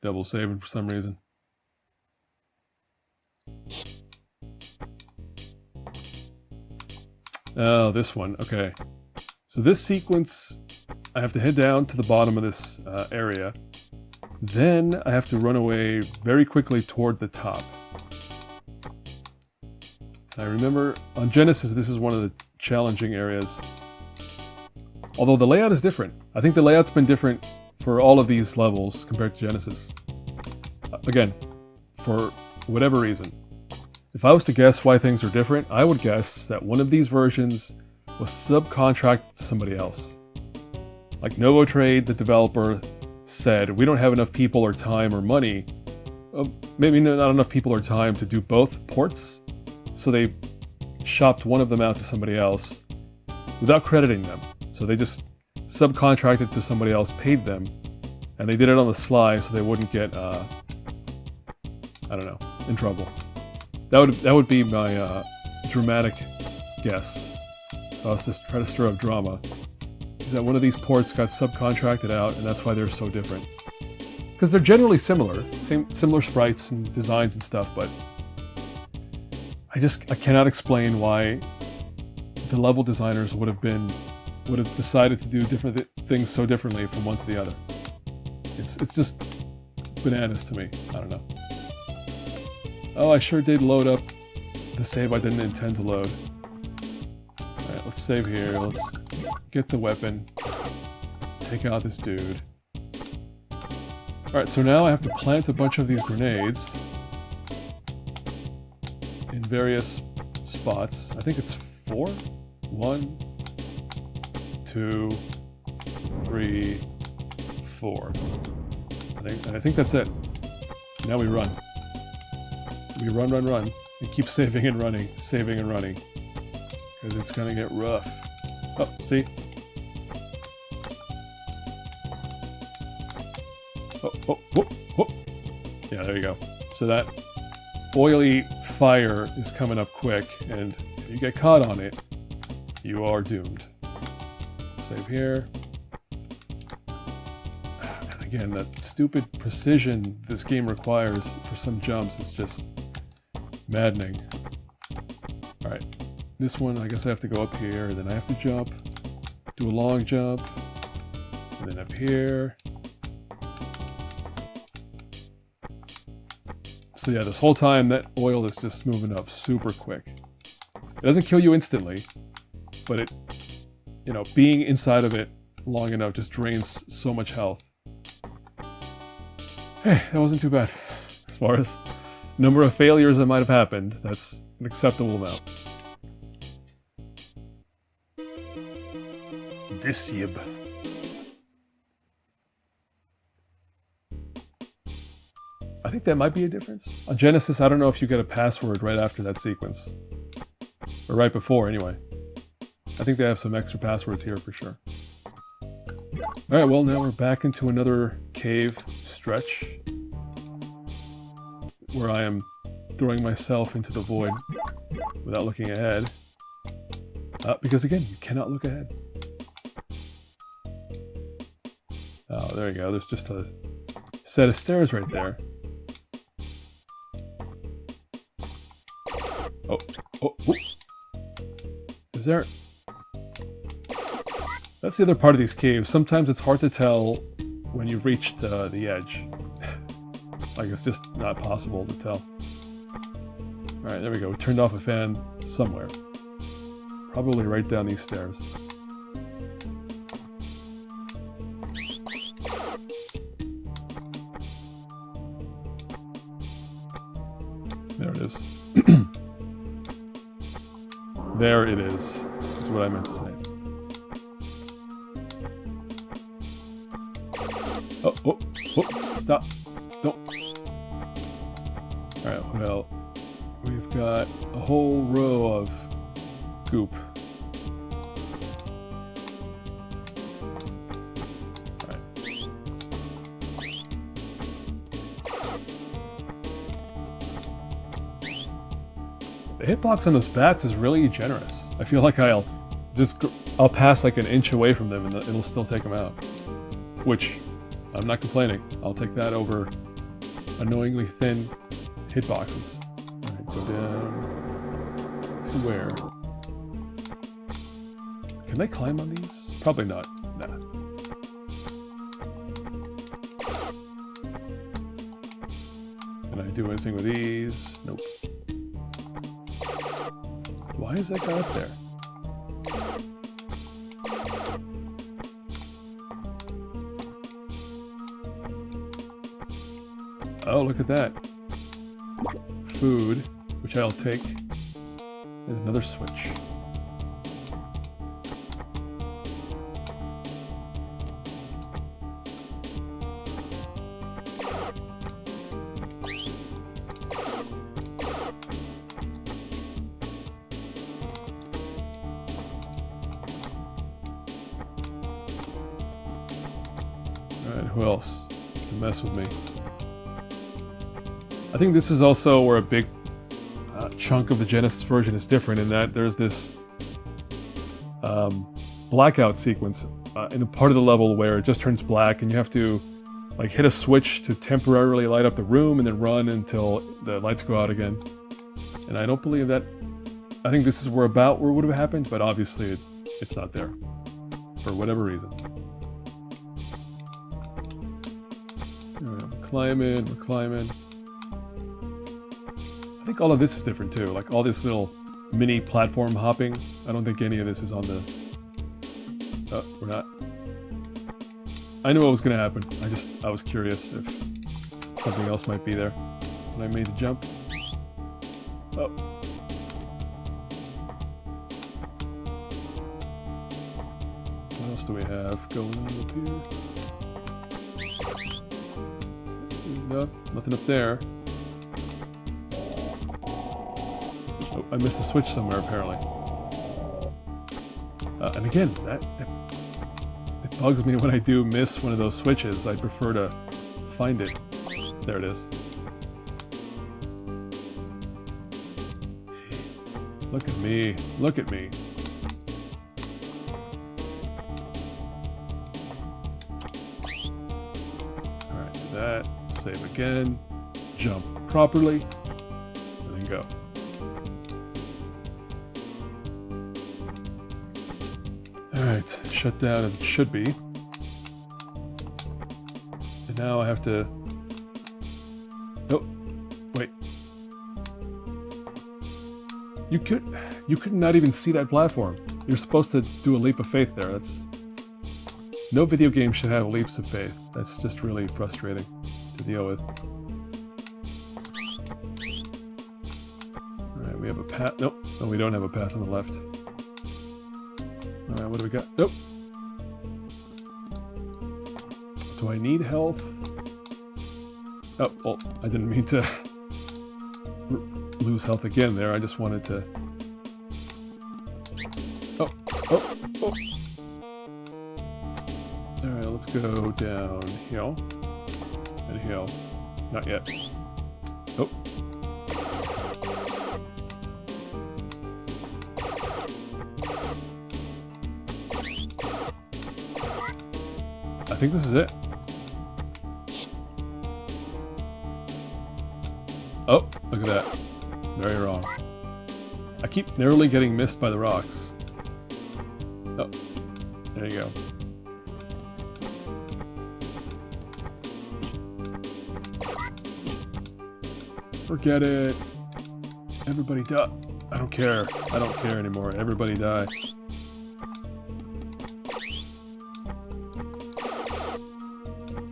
Double saving for some reason. Oh, this one. Okay. So this sequence, I have to head down to the bottom of this area. Then I have to run away very quickly toward the top. I remember on Genesis, this is one of the challenging areas. Although the layout is different. I think the layout's been different for all of these levels compared to Genesis. Again, for whatever reason. If I was to guess why things are different, I would guess that one of these versions was subcontracted to somebody else. Like Novotrade, the developer, said, we don't have enough people or time or money. Maybe not enough people or time to do both ports. So they shopped one of them out to somebody else without crediting them. So they just subcontracted to somebody else, paid them, and they did it on the sly so they wouldn't get, I don't know, in trouble. That would be my dramatic guess. If I was to try to stir up drama, is that one of these ports got subcontracted out, and that's why they're so different. Because they're generally similar, similar sprites and designs and stuff, but I cannot explain why the level designers would have decided to do different things so differently from one to the other. It's just bananas to me. I don't know. Oh, I sure did load up the save I didn't intend to load. Alright, let's save here. Let's get the weapon. Take out this dude. Alright, so now I have to plant a bunch of these grenades in various spots. I think it's 4? 1, 2, 3, 4. I think that's it. Now we run. We run, and keep saving and running, because it's gonna get rough. Oh, see? Oh, whoop, whoop. Yeah, there you go. So that oily fire is coming up quick, and if you get caught on it, you are doomed. Save here. And again, that stupid precision this game requires for some jumps is just maddening. Alright, this one I guess I have to go up here, then I have to jump, do a long jump, and then up here. So yeah, this whole time that oil is just moving up super quick. It doesn't kill you instantly, but it, you know, being inside of it long enough just drains so much health. Hey, that wasn't too bad. As far as number of failures that might have happened, that's an acceptable amount. Disyib. I think that might be a difference. On Genesis, I don't know if you get a password right after that sequence. Or right before, anyway. I think they have some extra passwords here for sure. Alright, well now we're back into another cave stretch. Where I am throwing myself into the void without looking ahead. Because again, you cannot look ahead. Oh, there you go. There's just a set of stairs right there. Oh, oh, oh. Is there... That's the other part of these caves. Sometimes it's hard to tell when you've reached the edge. Like, it's just not possible to tell. Alright, there we go. We turned off a fan somewhere. Probably right down these stairs. There it is. There it is what I meant to say. Oh, oh, oh, stop. Don't. Alright, well, we've got a whole row of goop. Alright. The hitbox on those bats is really generous. I feel like I'll pass like an inch away from them and it'll still take them out. Which, I'm not complaining. I'll take that over annoyingly thin hitboxes. Alright, go down to where? Can they climb on these? Probably not. Nah. Can I do anything with these? Nope. Why is that guy up there? Oh, look at that. Food, which I'll take. And another switch. Alright, who else wants to mess with me? I think this is also where a big chunk of the Genesis version is different in that there's this blackout sequence in a part of the level where it just turns black and you have to like hit a switch to temporarily light up the room and then run until the lights go out again. And I don't believe that... I think this is where it would have happened, but obviously it's not there. For whatever reason. Alright, we're climbing. I think all of this is different too, like all this little mini platform hopping. I don't think any of this is on the... Oh, we're not. I knew what was going to happen. I was curious if something else might be there when I made the jump. Oh. What else else do we have going on up here? No, nothing up there. Oh, I missed a switch somewhere apparently. And again, it bugs me when I do miss one of those switches. I prefer to find it. There it is. Look at me. Look at me. Alright, do that. Save again. Jump properly. And then go. Alright, shut down as it should be. And now I have to... Oh, wait. You could not even see that platform. You're supposed to do a leap of faith there. That's... No video game should have leaps of faith. That's just really frustrating to deal with. Alright, we have a path... Nope. No, we don't have a path on the left. Alright, what do we got? Nope. Do I need health? Oh, well, I didn't mean to lose health again there. I just wanted to... Oh, oh, oh. Alright, let's go downhill. And hill. Not yet. Oh. I think this is it. Oh, look at that. Very wrong. I keep narrowly getting missed by the rocks. Oh, there you go. Forget it. Everybody die. I don't care. I don't care anymore. Everybody die.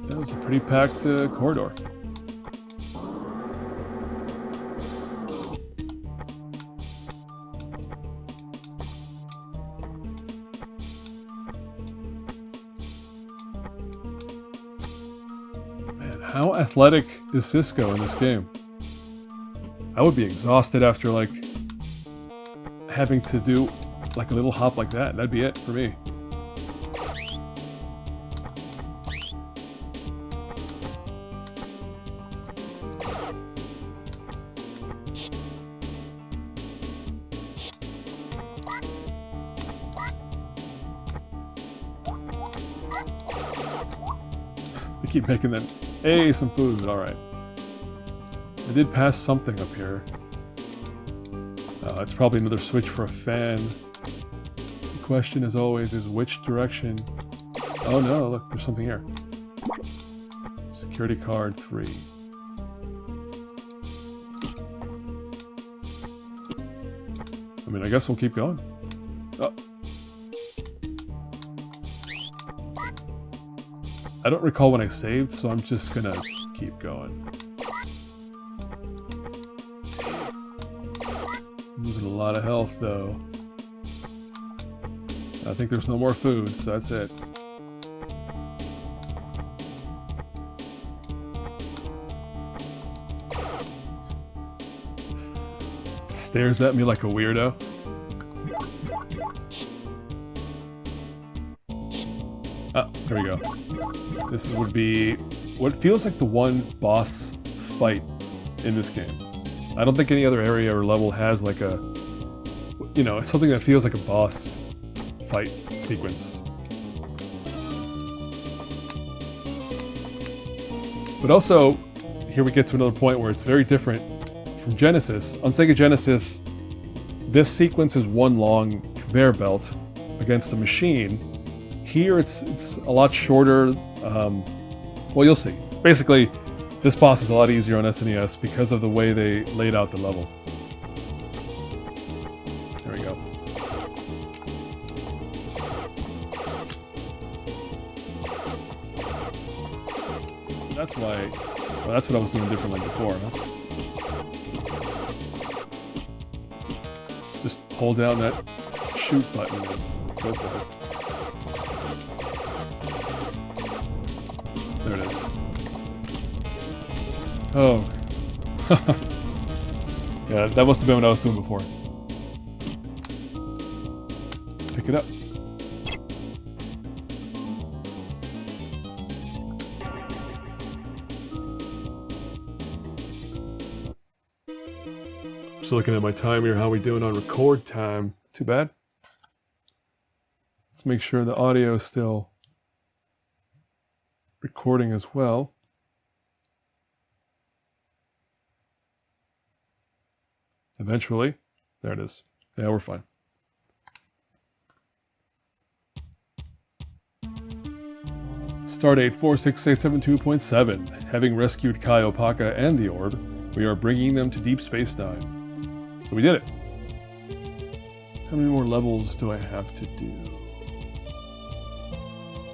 That was a pretty packed corridor. Man, how athletic is Cisco in this game? I would be exhausted after, like, having to do, like, a little hop like that. That'd be it for me. We keep making them. Hey, some food. Alright. I did pass something up here. It's probably another switch for a fan. The question, as always, is which direction... Oh no, look, there's something here. Security card 3. I mean, I guess we'll keep going. Oh. I don't recall when I saved, so I'm just gonna keep going. Losing a lot of health, though. I think there's no more food, so that's it. Stares at me like a weirdo. Ah, there we go. This would be what feels like the one boss fight in this game. I don't think any other area or level has like a, you know, something that feels like a boss fight sequence. But also, here we get to another point where it's very different from Genesis. On Sega Genesis, this sequence is one long conveyor belt against a machine. Here it's a lot shorter. Well, you'll see. Basically, this boss is a lot easier on SNES because of the way they laid out the level. There we go. That's why... Well, that's what I was doing differently before, huh? Just hold down that shoot button and go for it. There it is. Oh. Yeah, that must have been what I was doing before. Pick it up. Just looking at my time here, how we doing on record time? Too bad. Let's make sure the audio is still recording as well. Eventually. There it is. Yeah, we're fine. Stardate 46872.7. Having rescued Kai Opaka and the orb, we are bringing them to Deep Space Nine. So we did it. How many more levels do I have to do?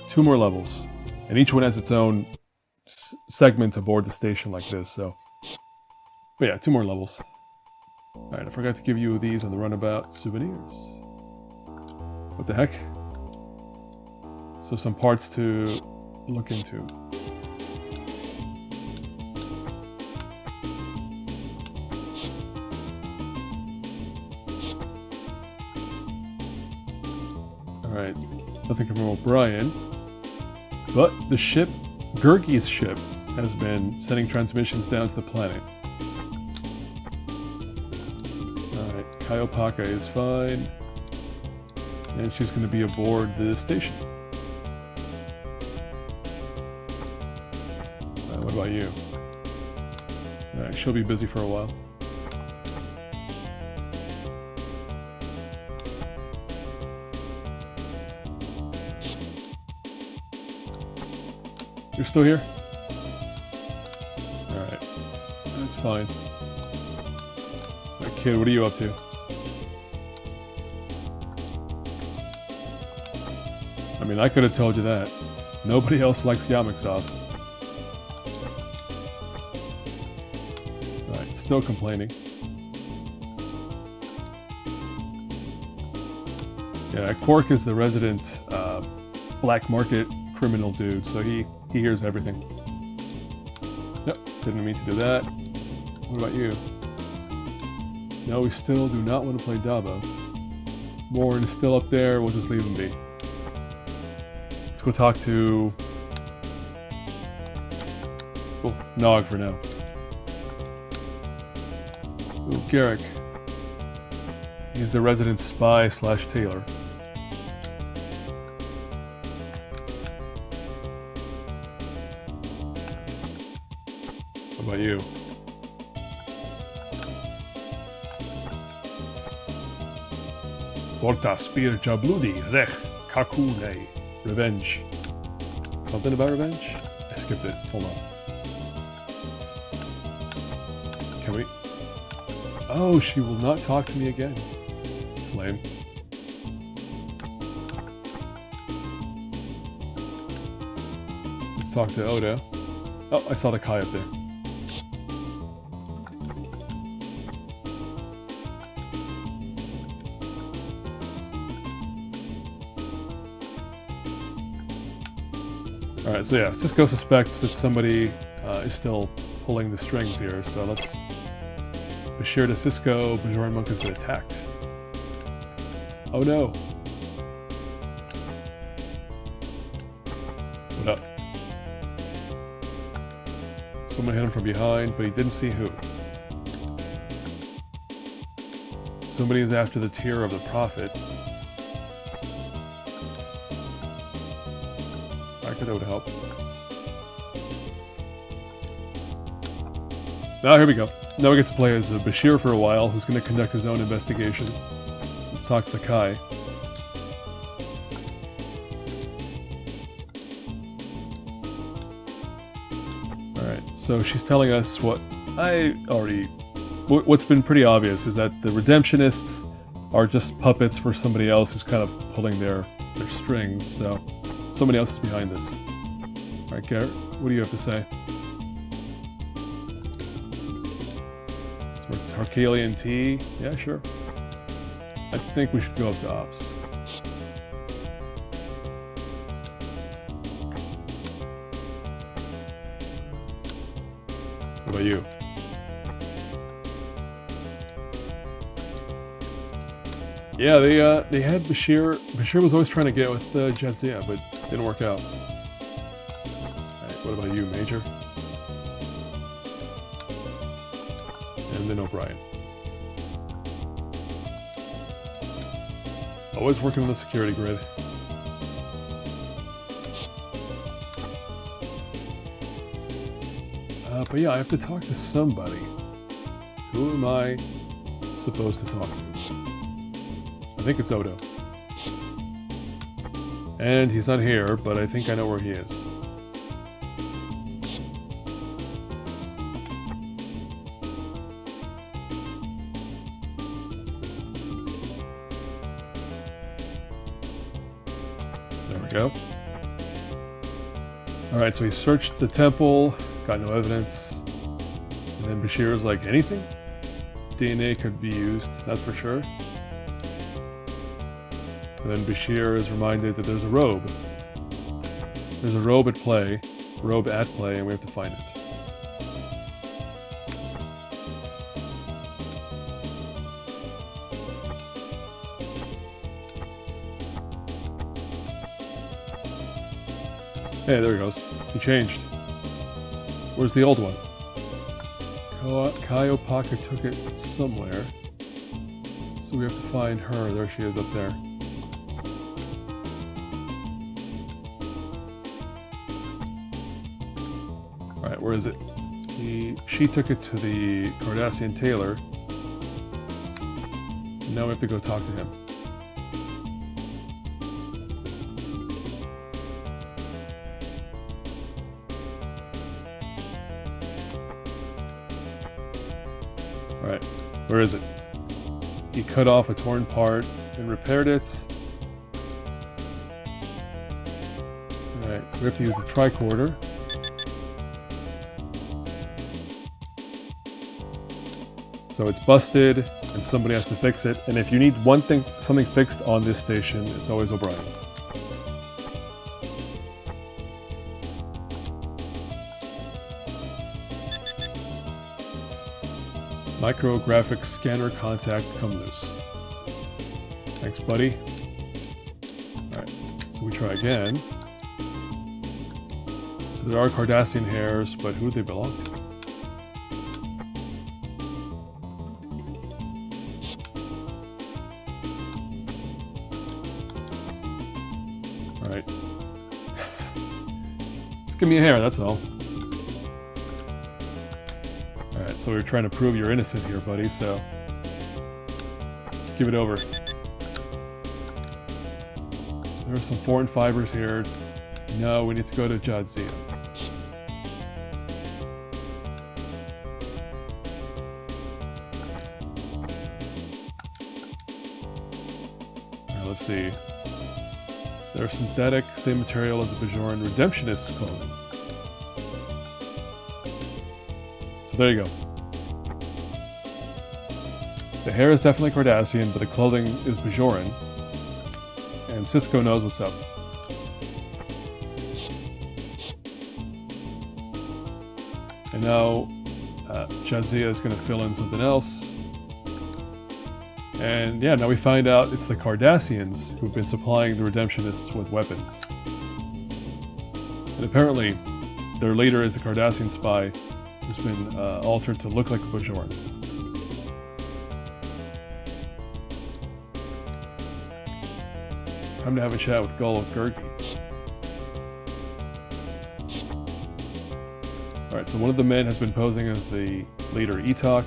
2 more levels. And each one has its own segment aboard the station like this, so... But yeah, 2 more levels. Alright, I forgot to give you these on the runabout souvenirs. What the heck? So some parts to look into. Alright, nothing from O'Brien. But the ship, Gurgi's ship, has been sending transmissions down to the planet. Alright, Kai Opaka is fine. And she's going to be aboard the station. What about you? Alright, she'll be busy for a while. You're still here? Alright. That's fine. Alright, kid, what are you up to? I mean, I could have told you that. Nobody else likes yamak sauce. Alright, still complaining. Yeah, Quark is the resident black market criminal dude, so he hears everything. Nope, didn't mean to do that. What about you? No, we still do not want to play Dabo. Warren is still up there, we'll just leave him be. Let's go talk to... Oh, Nog for now. Ooh, Garrick. He's the resident spy / tailor. What about you? Porta spir jabludi rech kakune. Revenge. Something about revenge? I skipped it. Hold on. Can we... Oh, she will not talk to me again. It's lame. Let's talk to Oda. Oh, I saw the Kai up there. Alright, so yeah, Sisko suspects that somebody is still pulling the strings here, so let's... Bashir to Sisko, Bajoran Monk has been attacked. Oh no! What up? Someone hit him from behind, but he didn't see who. Somebody is after the tear of the Prophet. That would help. Now here we go. Now we get to play as Bashir for a while, who's going to conduct his own investigation. Let's talk to the Kai. Alright, so she's telling us what what's been pretty obvious is that the Redemptionists are just puppets for somebody else who's kind of pulling their strings, so somebody else is behind this. Alright, Garrett, what do you have to say? So Harkalian T? Yeah, sure. I think we should go up to Ops. What about you? Yeah, they had Bashir. Bashir was always trying to get with Jadzia, but didn't work out. Alright, what about you, Major? And then O'Brien. Always working on the security grid. But yeah, I have to talk to somebody. Who am I supposed to talk to? I think it's Odo. And he's not here, but I think I know where he is. There we go. Alright, so he searched the temple, got no evidence. And then Bashir was like, anything? DNA could be used, that's for sure. And then Bashir is reminded that there's a robe. There's a robe at play, and we have to find it. Hey, there he goes. He changed. Where's the old one? Kaiopaka took it somewhere. So we have to find her. There she is up there. Alright, where is it? She took it to the Cardassian tailor. Now we have to go talk to him. Alright, where is it? He cut off a torn part and repaired it. Alright, we have to use the tricorder. So it's busted, and somebody has to fix it. And if you need something fixed on this station, it's always O'Brien. Micrographic scanner contact come loose. Thanks, buddy. Alright, so we try again. So there are Cardassian hairs, but who do they belong to? Alright. Just give me a hair, that's all. Alright, so we're trying to prove you're innocent here, buddy, so... give it over. There are some foreign fibers here. No, we need to go to Jadzia. Alright, let's see. They're synthetic, same material as the Bajoran Redemptionists clothing. So there you go. The hair is definitely Cardassian, but the clothing is Bajoran. And Cisco knows what's up. And now, Jadzia is going to fill in something else. And yeah, now we find out it's the Cardassians who've been supplying the Redemptionists with weapons. And apparently, their leader is a Cardassian spy who's been altered to look like a Bajoran. Time to have a chat with Gul Gurgi. Alright, so one of the men has been posing as the leader Etok,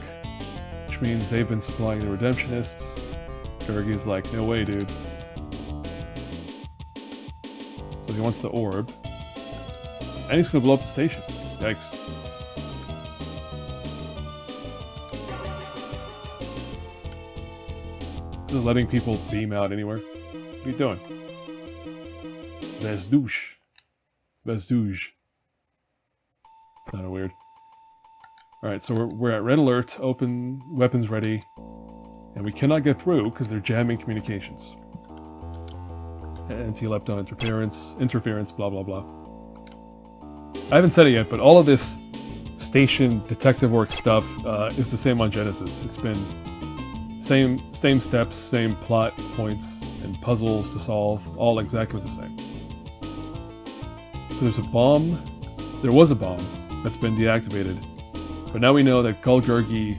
which means they've been supplying the Redemptionists. Gurgi's like, no way, dude. So he wants the orb. And he's gonna blow up the station. Yikes. Just letting people beam out anywhere. What are you doing? Vesdouche. Vesdouge. Kind of weird. Alright, so we're at red alert, open, weapons ready, and we cannot get through because they're jamming communications. Anti-lepton interference, blah blah blah. I haven't said it yet, but all of this station detective work stuff is the same on Genesis. It's been same steps, same plot points and puzzles to solve, all exactly the same. So there's a bomb. There was a bomb that's been deactivated, but now we know that Gulgurgi.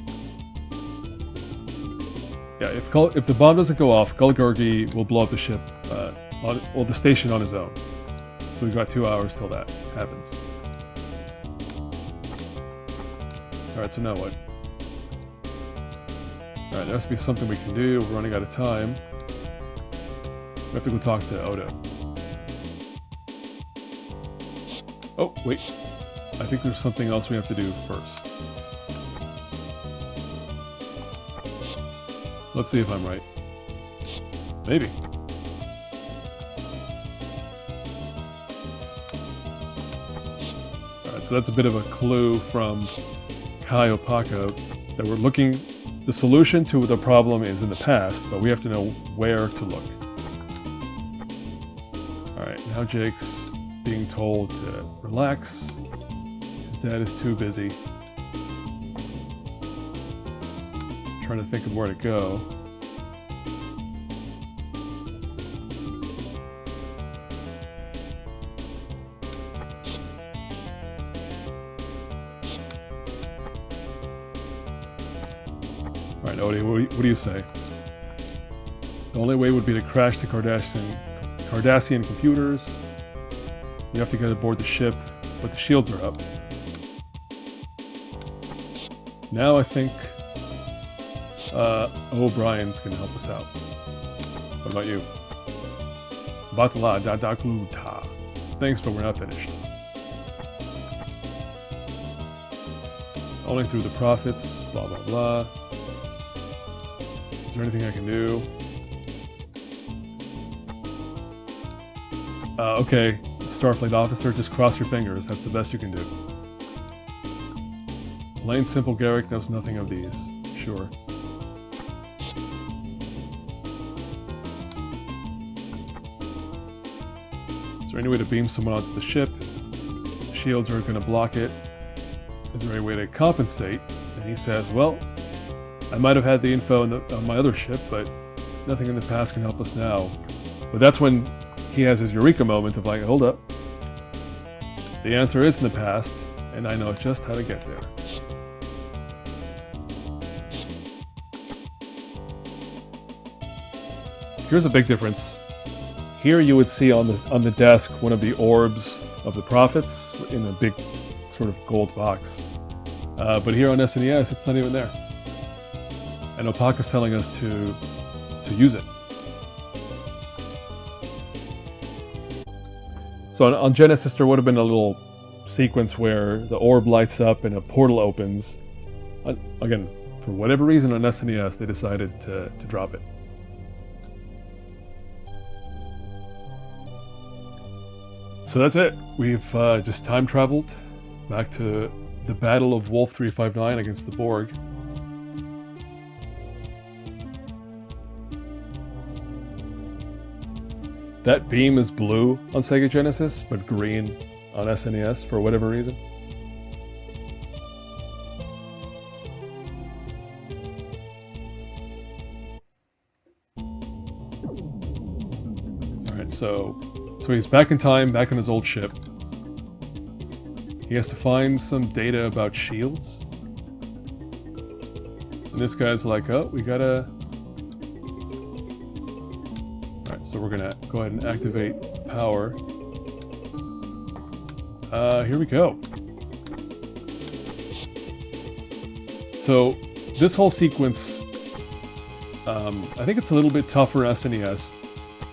Yeah, if the bomb doesn't go off, Gulgurgi will blow up the ship, the station on his own. So we've got 2 hours till that happens. Alright, so now what? Alright, there has to be something we can do. We're running out of time. We have to go talk to Odo. Oh, wait. I think there's something else we have to do first. Let's see if I'm right. Maybe. Alright, so that's a bit of a clue from Kai Opaka that we're looking. The solution to the problem is in the past, but we have to know where to look. Alright, now Jake's being told to relax. His dad is too busy. Trying to think of where to go. Alright, Odie, what do you say? The only way would be to crash the Cardassian computers. You have to get aboard the ship, but the shields are up. Now I think O'Brien's gonna help us out. What about you? Batala da da gluta. Thanks, but we're not finished. Only through the prophets, blah blah blah. Is there anything I can do? Okay, Starfleet officer, just cross your fingers. That's the best you can do. Plain simple Garrick knows nothing of these. Sure. Is there any way to beam someone onto the ship? Shields are going to block it. Is there any way to compensate? And he says, well, I might have had the info on my other ship, but nothing in the past can help us now. But that's when he has his eureka moment of like, hold up. The answer is in the past, and I know just how to get there. Here's a big difference. Here you would see on the desk one of the orbs of the prophets in a big sort of gold box. But here on SNES, it's not even there. And Opaka's telling us to use it. So on Genesis, there would have been a little sequence where the orb lights up and a portal opens. Again, for whatever reason on SNES, they decided to drop it. So that's it. We've just time traveled back to the Battle of Wolf 359 against the Borg. That beam is blue on Sega Genesis, but green on SNES for whatever reason. Alright, so he's back in time, back on his old ship. He has to find some data about shields. And this guy's like, oh, we gotta... Alright, so we're gonna go ahead and activate power. Here we go. So, this whole sequence, I think it's a little bit tougher in SNES.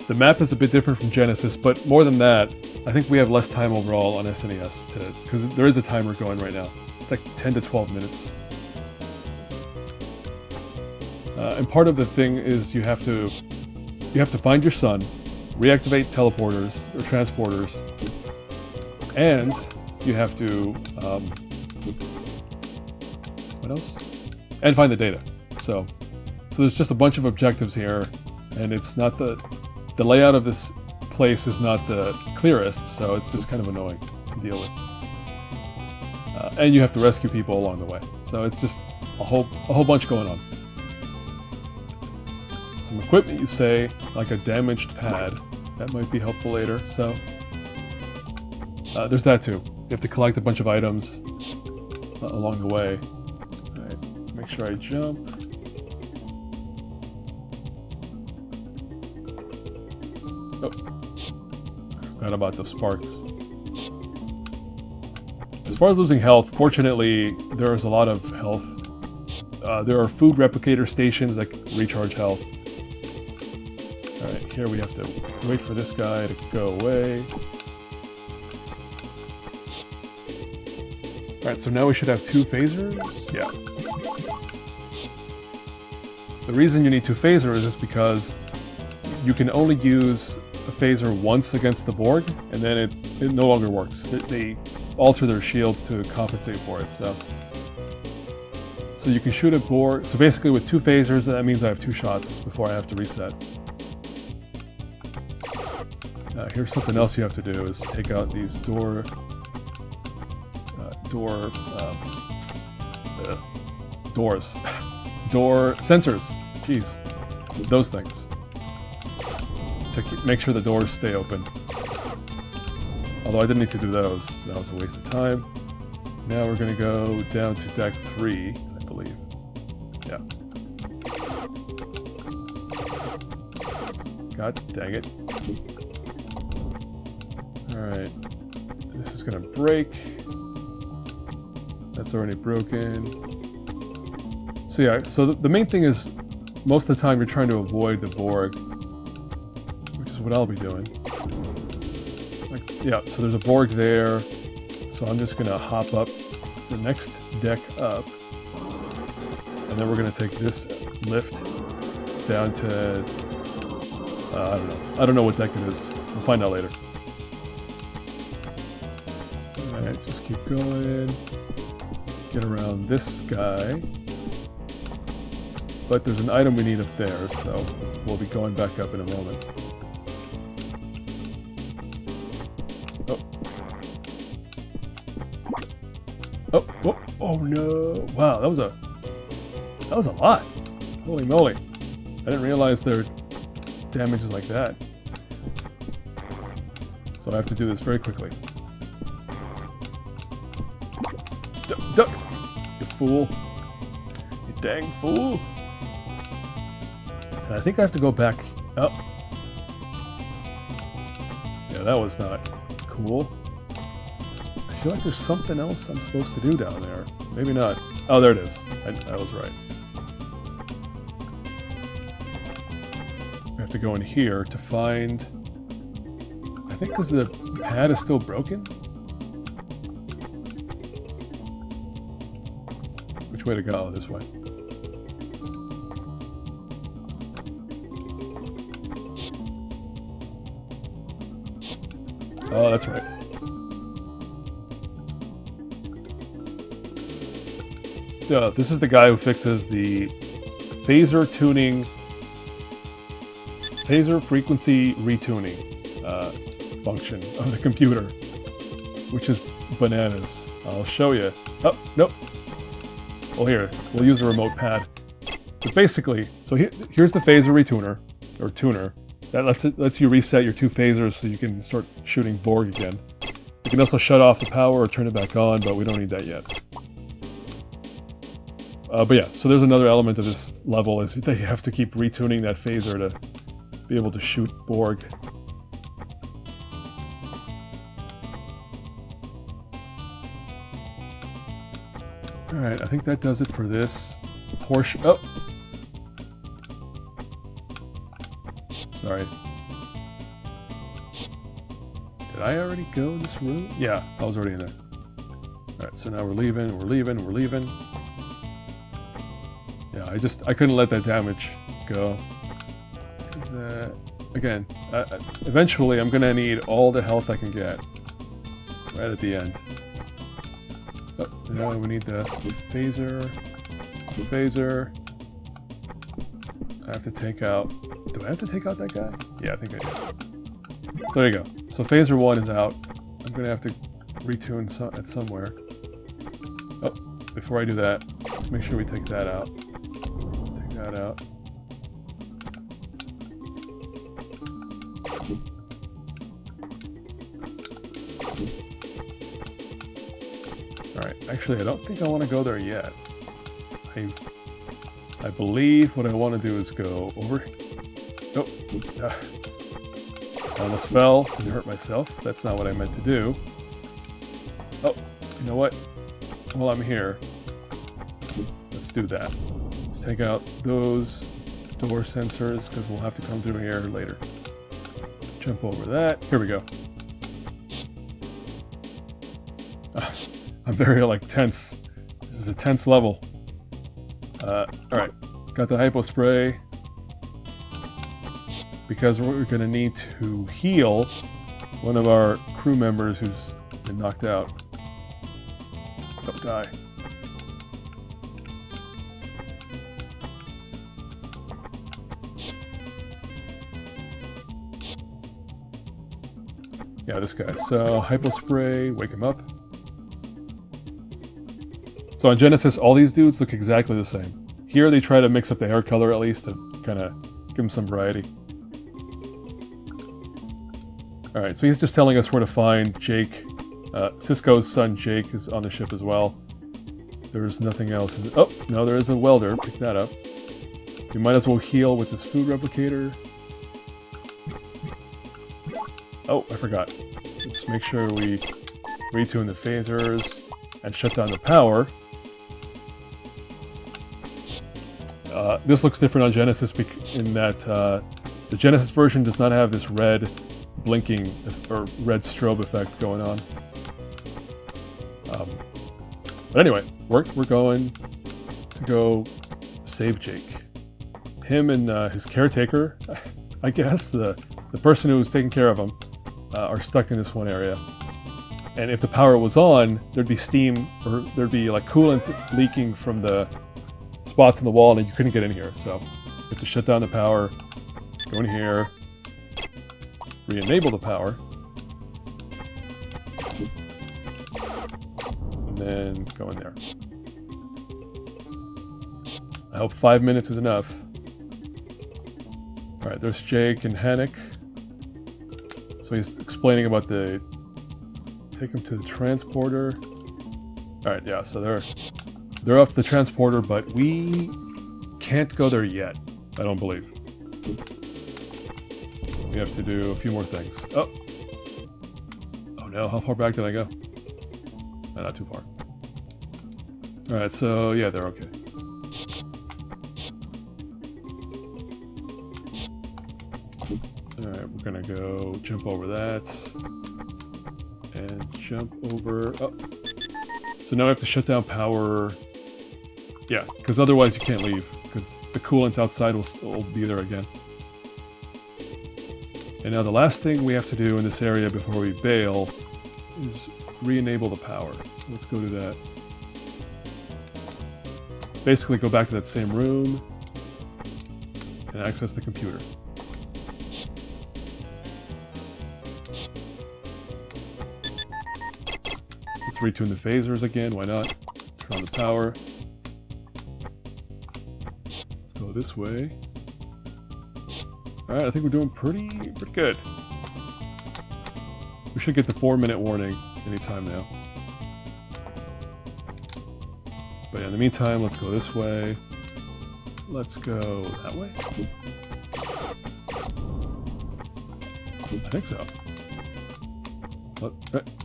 The map is a bit different from Genesis, but more than that, I think we have less time overall on SNES because there is a timer going right now. It's like 10 to 12 minutes. And part of the thing is you have to find your son, reactivate teleporters or transporters, and you have to what else? And find the data. So there's just a bunch of objectives here, and it's not the layout of this place is not the clearest, so it's just kind of annoying to deal with. and you have to rescue people along the way. So it's just a whole bunch going on. Some equipment, you say, like a damaged pad. That might be helpful later. So there's that too. You have to collect a bunch of items along the way. All right, make sure I jump. Oh, forgot about the sparks. As far as losing health, fortunately, there is a lot of health. There are food replicator stations that recharge health. Alright, here we have to wait for this guy to go away. Alright, so now we should have 2 phasers? Yeah. The reason you need 2 phasers is because you can only use a phaser once against the Borg, and then it no longer works. They alter their shields to compensate for it, so you can shoot at Borg. So basically with 2 phasers, that means I have 2 shots before I have to reset. Here's something else you have to do, is take out these door sensors. Jeez, those things. To make sure the doors stay open. Although I didn't need to do those, that was a waste of time. Now we're gonna go down to deck 3, I believe. Yeah. God dang it. Alright. This is gonna break. That's already broken. So yeah, so the main thing is, most of the time you're trying to avoid the Borg, which is what I'll be doing. Yeah, so there's a Borg there, so I'm just gonna hop up the next deck up, and then we're gonna take this lift down to, I don't know what deck it is. We'll find out later. Alright, just keep going. Get around this guy. But there's an item we need up there, so we'll be going back up in a moment. Oh no! Wow, that was a lot. Holy moly! I didn't realize their damage is like that. So I have to do this very quickly. Duck! You fool! You dang fool! And I think I have to go back up. Yeah, that was not cool. I feel like there's something else I'm supposed to do down there. Maybe not. Oh, there it is. I was right. We have to go in here to find... I think because the pad is still broken? Which way to go? This way. Oh, that's right. So, this is the guy who fixes the phaser tuning, phaser frequency retuning function of the computer, which is bananas. I'll show you. Oh, nope. Well, here, we'll use a remote pad. But basically, so here's the phaser retuner, or tuner. That lets you reset your 2 phasers so you can start shooting Borg again. You can also shut off the power or turn it back on, but we don't need that yet. But yeah, so there's another element of this level, is that you have to keep retuning that phaser to be able to shoot Borg. Alright, I think that does it for this portion. Oh! Sorry. Did I already go in this room? Yeah, I was already in there. Alright, so now we're leaving. Yeah, I couldn't let that damage go. Again, eventually I'm gonna need all the health I can get. Right at the end. Oh, now we need the phaser. I have to take out... Do I have to take out that guy? Yeah, I think I do. So there you go. So phaser 1 is out. I'm gonna have to retune at somewhere. Oh, before I do that, let's make sure we take that out. Take that out. Alright, actually I don't think I want to go there yet. I believe what I want to do is go over... Oh, I almost fell and hurt myself. That's not what I meant to do. Oh, you know what? While I'm here, let's do that. Let's take out those door sensors because we'll have to come through here later. Jump over that. Here we go. I'm very, like, tense. This is a tense level. Alright. Got the hypo spray. Because we're going to need to heal one of our crew members who's been knocked out. Don't die. Yeah, this guy. So, hypo spray, wake him up. So on Genesis, all these dudes look exactly the same. Here they try to mix up the hair color at least to kind of give them some variety. Alright, so he's just telling us where to find Jake. Cisco's son Jake is on the ship as well. There's nothing else. Oh, no, there is a welder. Pick that up. We might as well heal with this food replicator. Oh, I forgot. Let's make sure we retune the phasers and shut down the power. This looks different on Genesis in that the Genesis version does not have this red blinking or red strobe effect going on. But anyway, we're going to go save Jake. Him and his caretaker, I guess, the person who was taking care of him, are stuck in this one area. And if the power was on, there'd be steam, or there'd be like coolant leaking from the spots in the wall, and you couldn't get in here. So you have to shut down the power, go in here, re-enable the power, and then go in there. I hope 5 minutes is enough. Alright, there's Jake and Hannock. So he's explaining about the... Take him to the transporter. Alright, yeah, so they're off to the transporter, but we can't go there yet, I don't believe. We have to do a few more things. Oh! Oh no, how far back did I go? No, not too far. Alright, so yeah, they're okay. Alright, we're gonna go jump over that. And jump over... Oh! So now I have to shut down power... Yeah, because otherwise you can't leave, because the coolant outside will be there again. And now the last thing we have to do in this area before we bail is re-enable the power. So let's go to that. Basically go back to that same room and access the computer. Let's retune the phasers again, why not? Turn on the power. Let's go this way. Alright, I think we're doing pretty good. We should get the 4-minute warning anytime now. But yeah, in the meantime, let's go this way. Let's go that way. I think so.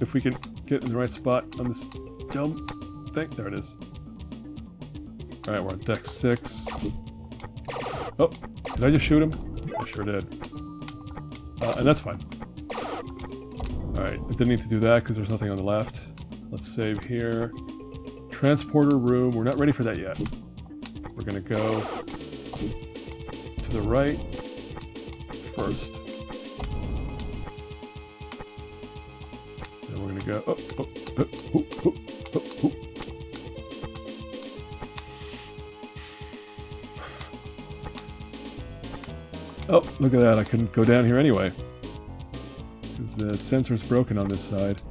If we can get in the right spot on this dumb thing. There it is. Alright, we're on deck 6. Oh, did I just shoot him? I sure did. And that's fine. Alright, I didn't need to do that because there's nothing on the left. Let's save here. Transporter room. We're not ready for that yet. We're going to go to the right first. And we're going to go... Oh, look at that. I couldn't go down here anyway. Because the sensor's broken on this side.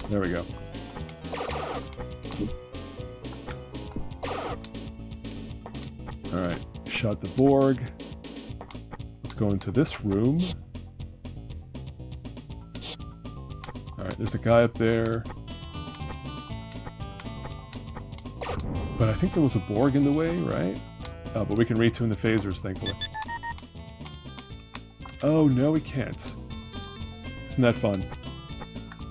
There we go. Alright, shot the Borg. Let's go into this room. Alright, there's a guy up there. But I think there was a Borg in the way, right? Oh, but we can retune the phasers, thankfully. Oh, no, we can't. Isn't that fun?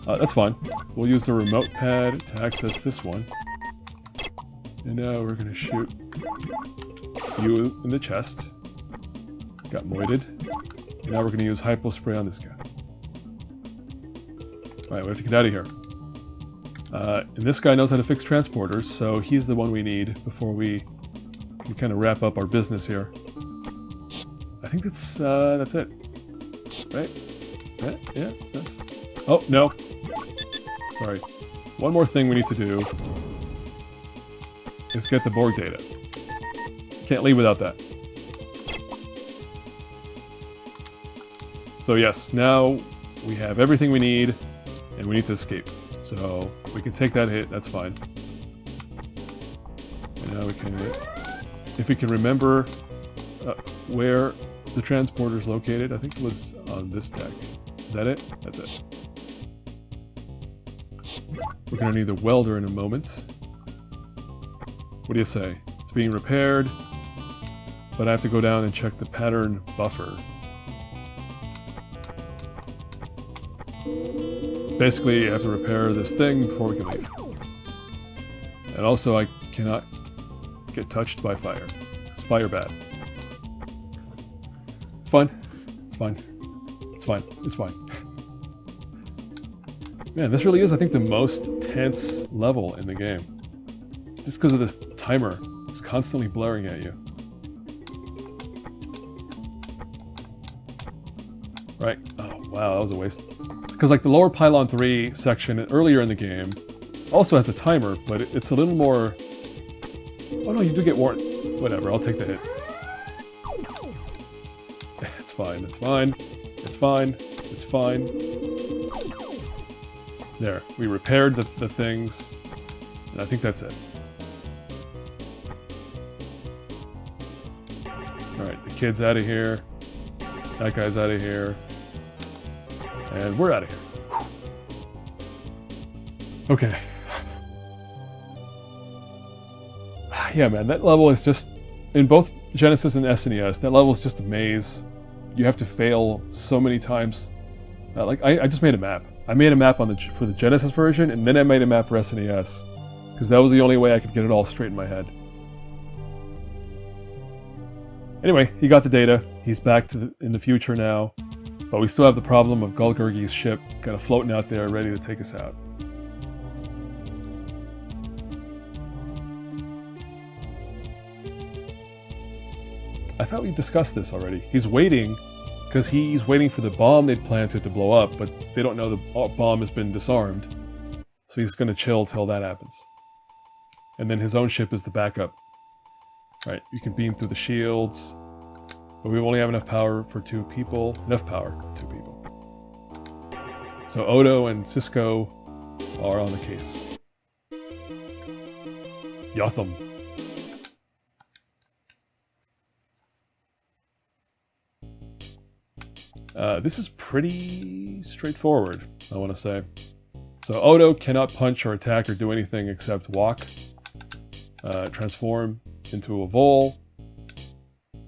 That's fine. We'll use the remote pad to access this one. And now we're gonna shoot you in the chest. Got moited. And now we're gonna use hypo spray on this guy. Alright, we have to get out of here. And this guy knows how to fix transporters, so he's the one we need before we kind of wrap up our business here. I think that's it. Right? Yeah, that's... Oh, no. Sorry. One more thing we need to do is get the Borg data. Can't leave without that. So yes, now we have everything we need, and we need to escape. So we can take that hit, that's fine. And now we can... If we can remember where the transporter is located, I think it was on this deck. Is that it? That's it. We're gonna need the welder in a moment. What do you say? It's being repaired, but I have to go down and check the pattern buffer. Basically, I have to repair this thing before we can leave. And also, I cannot get touched by fire. It's fire bad. It's fine. It's fine. It's fine. It's fine. Man, this really is, I think, the most tense level in the game. Just because of this timer. It's constantly blaring at you. Right. Oh, wow, that was a waste. Because, like, the lower Pylon 3 section earlier in the game also has a timer, but it's a little more... Oh, no, you do get warned. Whatever, I'll take the hit. It's fine, it's fine. It's fine. It's fine. There, we repaired the things, and I think that's it. Alright, the kid's out of here. That guy's out of here. And we're out of here. Whew. Okay. Yeah, man, that level is just... In both Genesis and SNES, that level is just a maze. You have to fail so many times. Like, I just made a map. I made a map for the Genesis version, and then I made a map for SNES. Because that was the only way I could get it all straight in my head. Anyway, he got the data. He's back in the future now. But we still have the problem of Gulgurgi's ship kind of floating out there, ready to take us out. I thought we discussed this already. He's waiting, because he's waiting for the bomb they'd planted to blow up, but they don't know the bomb has been disarmed. So he's going to chill till that happens. And then his own ship is the backup. Right, you can beam through the shields, but we only have enough power for 2 people. Enough power for 2 people. So Odo and Cisco are on the case. Yotham. This is pretty straightforward, I want to say. So Odo cannot punch or attack or do anything except walk, transform into a vole,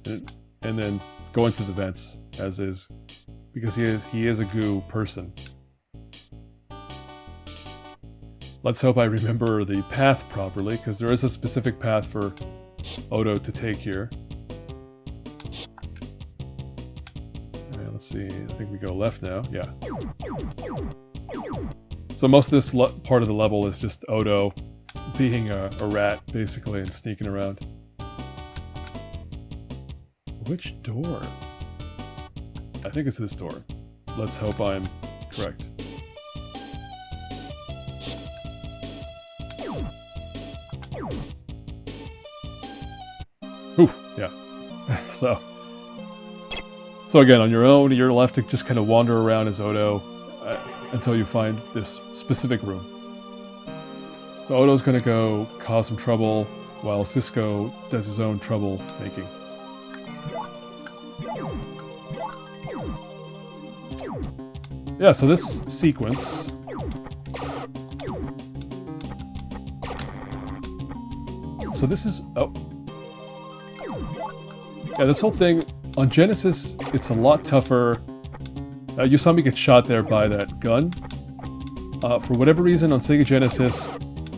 and then go into the vents, as is, because he is a goo person. Let's hope I remember the path properly, because there is a specific path for Odo to take here. Let's see, I think we go left now, yeah. So most of this part of the level is just Odo being a rat, basically, and sneaking around. Which door? I think it's this door. Let's hope I'm correct. Whew, yeah. So again, on your own, you're left to just kind of wander around as Odo until you find this specific room. So Odo's going to go cause some trouble while Cisco does his own trouble making. Yeah, so this sequence... So this is... Oh. Yeah, this whole thing... On Genesis, it's a lot tougher. You saw me get shot there by that gun. For whatever reason, on Sega Genesis,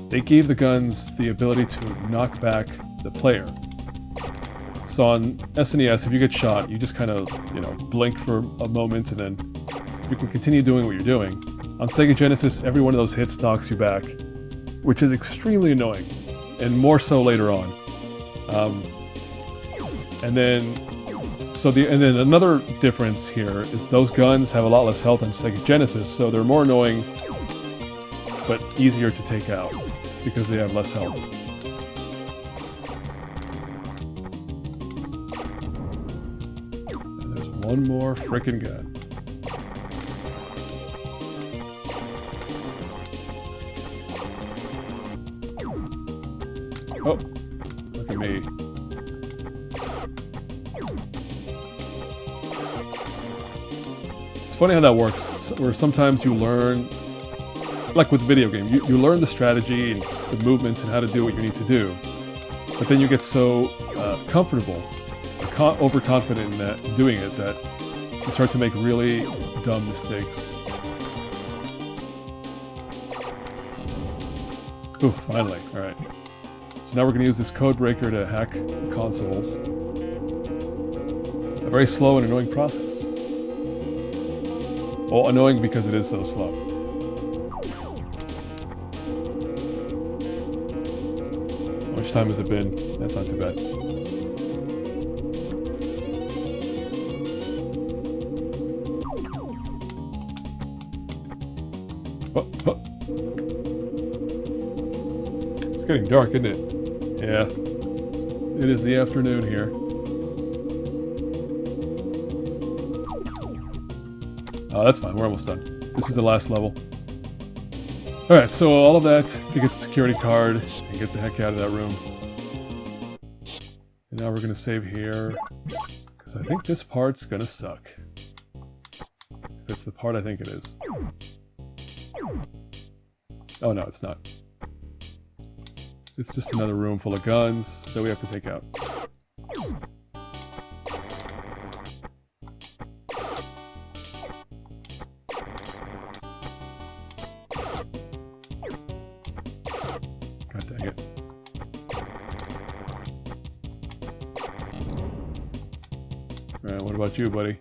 they gave the guns the ability to knock back the player. So on SNES, if you get shot, you just kind of, you know, blink for a moment and then you can continue doing what you're doing. On Sega Genesis, every one of those hits knocks you back, which is extremely annoying, and more so later on. And then another difference here is those guns have a lot less health on Sega Genesis, so they're more annoying, but easier to take out because they have less health. And there's one more frickin' gun. Oh, look at me. It's funny how that works, where sometimes you learn, like with the video game, you learn the strategy and the movements and how to do what you need to do, but then you get so comfortable or overconfident in that, doing it, that you start to make really dumb mistakes. Ooh, finally, alright. So now we're going to use this code breaker to hack the consoles. A very slow and annoying process. Well, annoying because it is so slow. How much time has it been? That's not too bad. Oh, oh. It's getting dark, isn't it? Yeah. It is the afternoon here. Oh, that's fine. We're almost done. This is the last level. Alright, so all of that to get the security card and get the heck out of that room. And now we're going to save here, because I think this part's going to suck. If it's the part I think it is. Oh no, it's not. It's just another room full of guns that we have to take out. God dang it. Alright, what about you, buddy?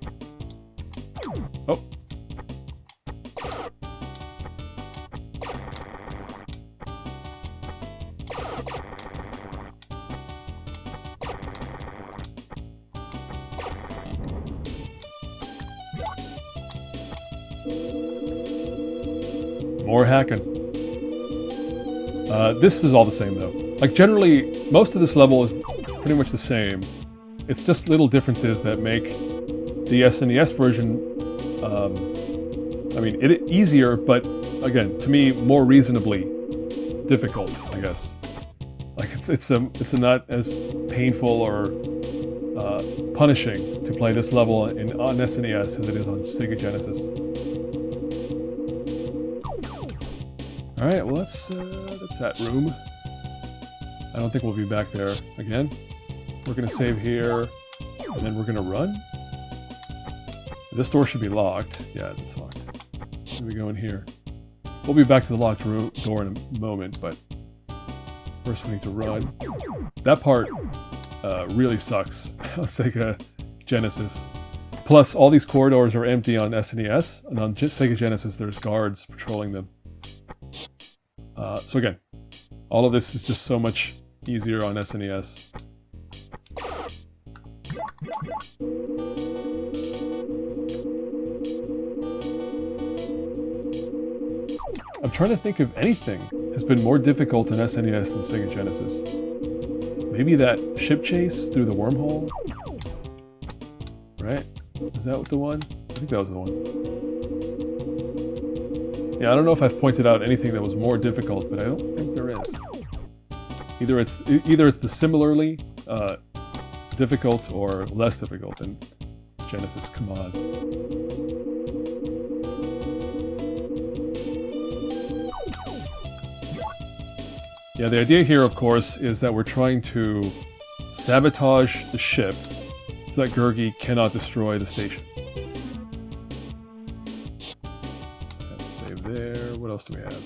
Oh! More hacking. This is all the same though. Like generally, most of this level is pretty much the same. It's just little differences that make the SNES version, I mean, easier, but again, to me, more reasonably difficult, I guess. Like it's not as painful or punishing to play this level on SNES as it is on Sega Genesis. Alright, well that's that room. I don't think we'll be back there again. We're gonna save here, and then we're gonna run. This door should be locked. Yeah, it's locked. Let me go in here. We'll be back to the locked door in a moment, but first we need to run. That part really sucks on Sega Genesis. Plus, all these corridors are empty on SNES, and on Sega Genesis there's guards patrolling them. So again, all of this is just so much easier on SNES. I'm trying to think if anything has been more difficult in SNES than Sega Genesis. Maybe that ship chase through the wormhole? Right? Is that the one? I think that was the one. Yeah, I don't know if I've pointed out anything that was more difficult, but I don't think there is. Either it's the similarly difficult or less difficult than Genesis. Come on. Yeah, the idea here, of course, is that we're trying to sabotage the ship so that Gurgi cannot destroy the station. Let's save there. What else do we have?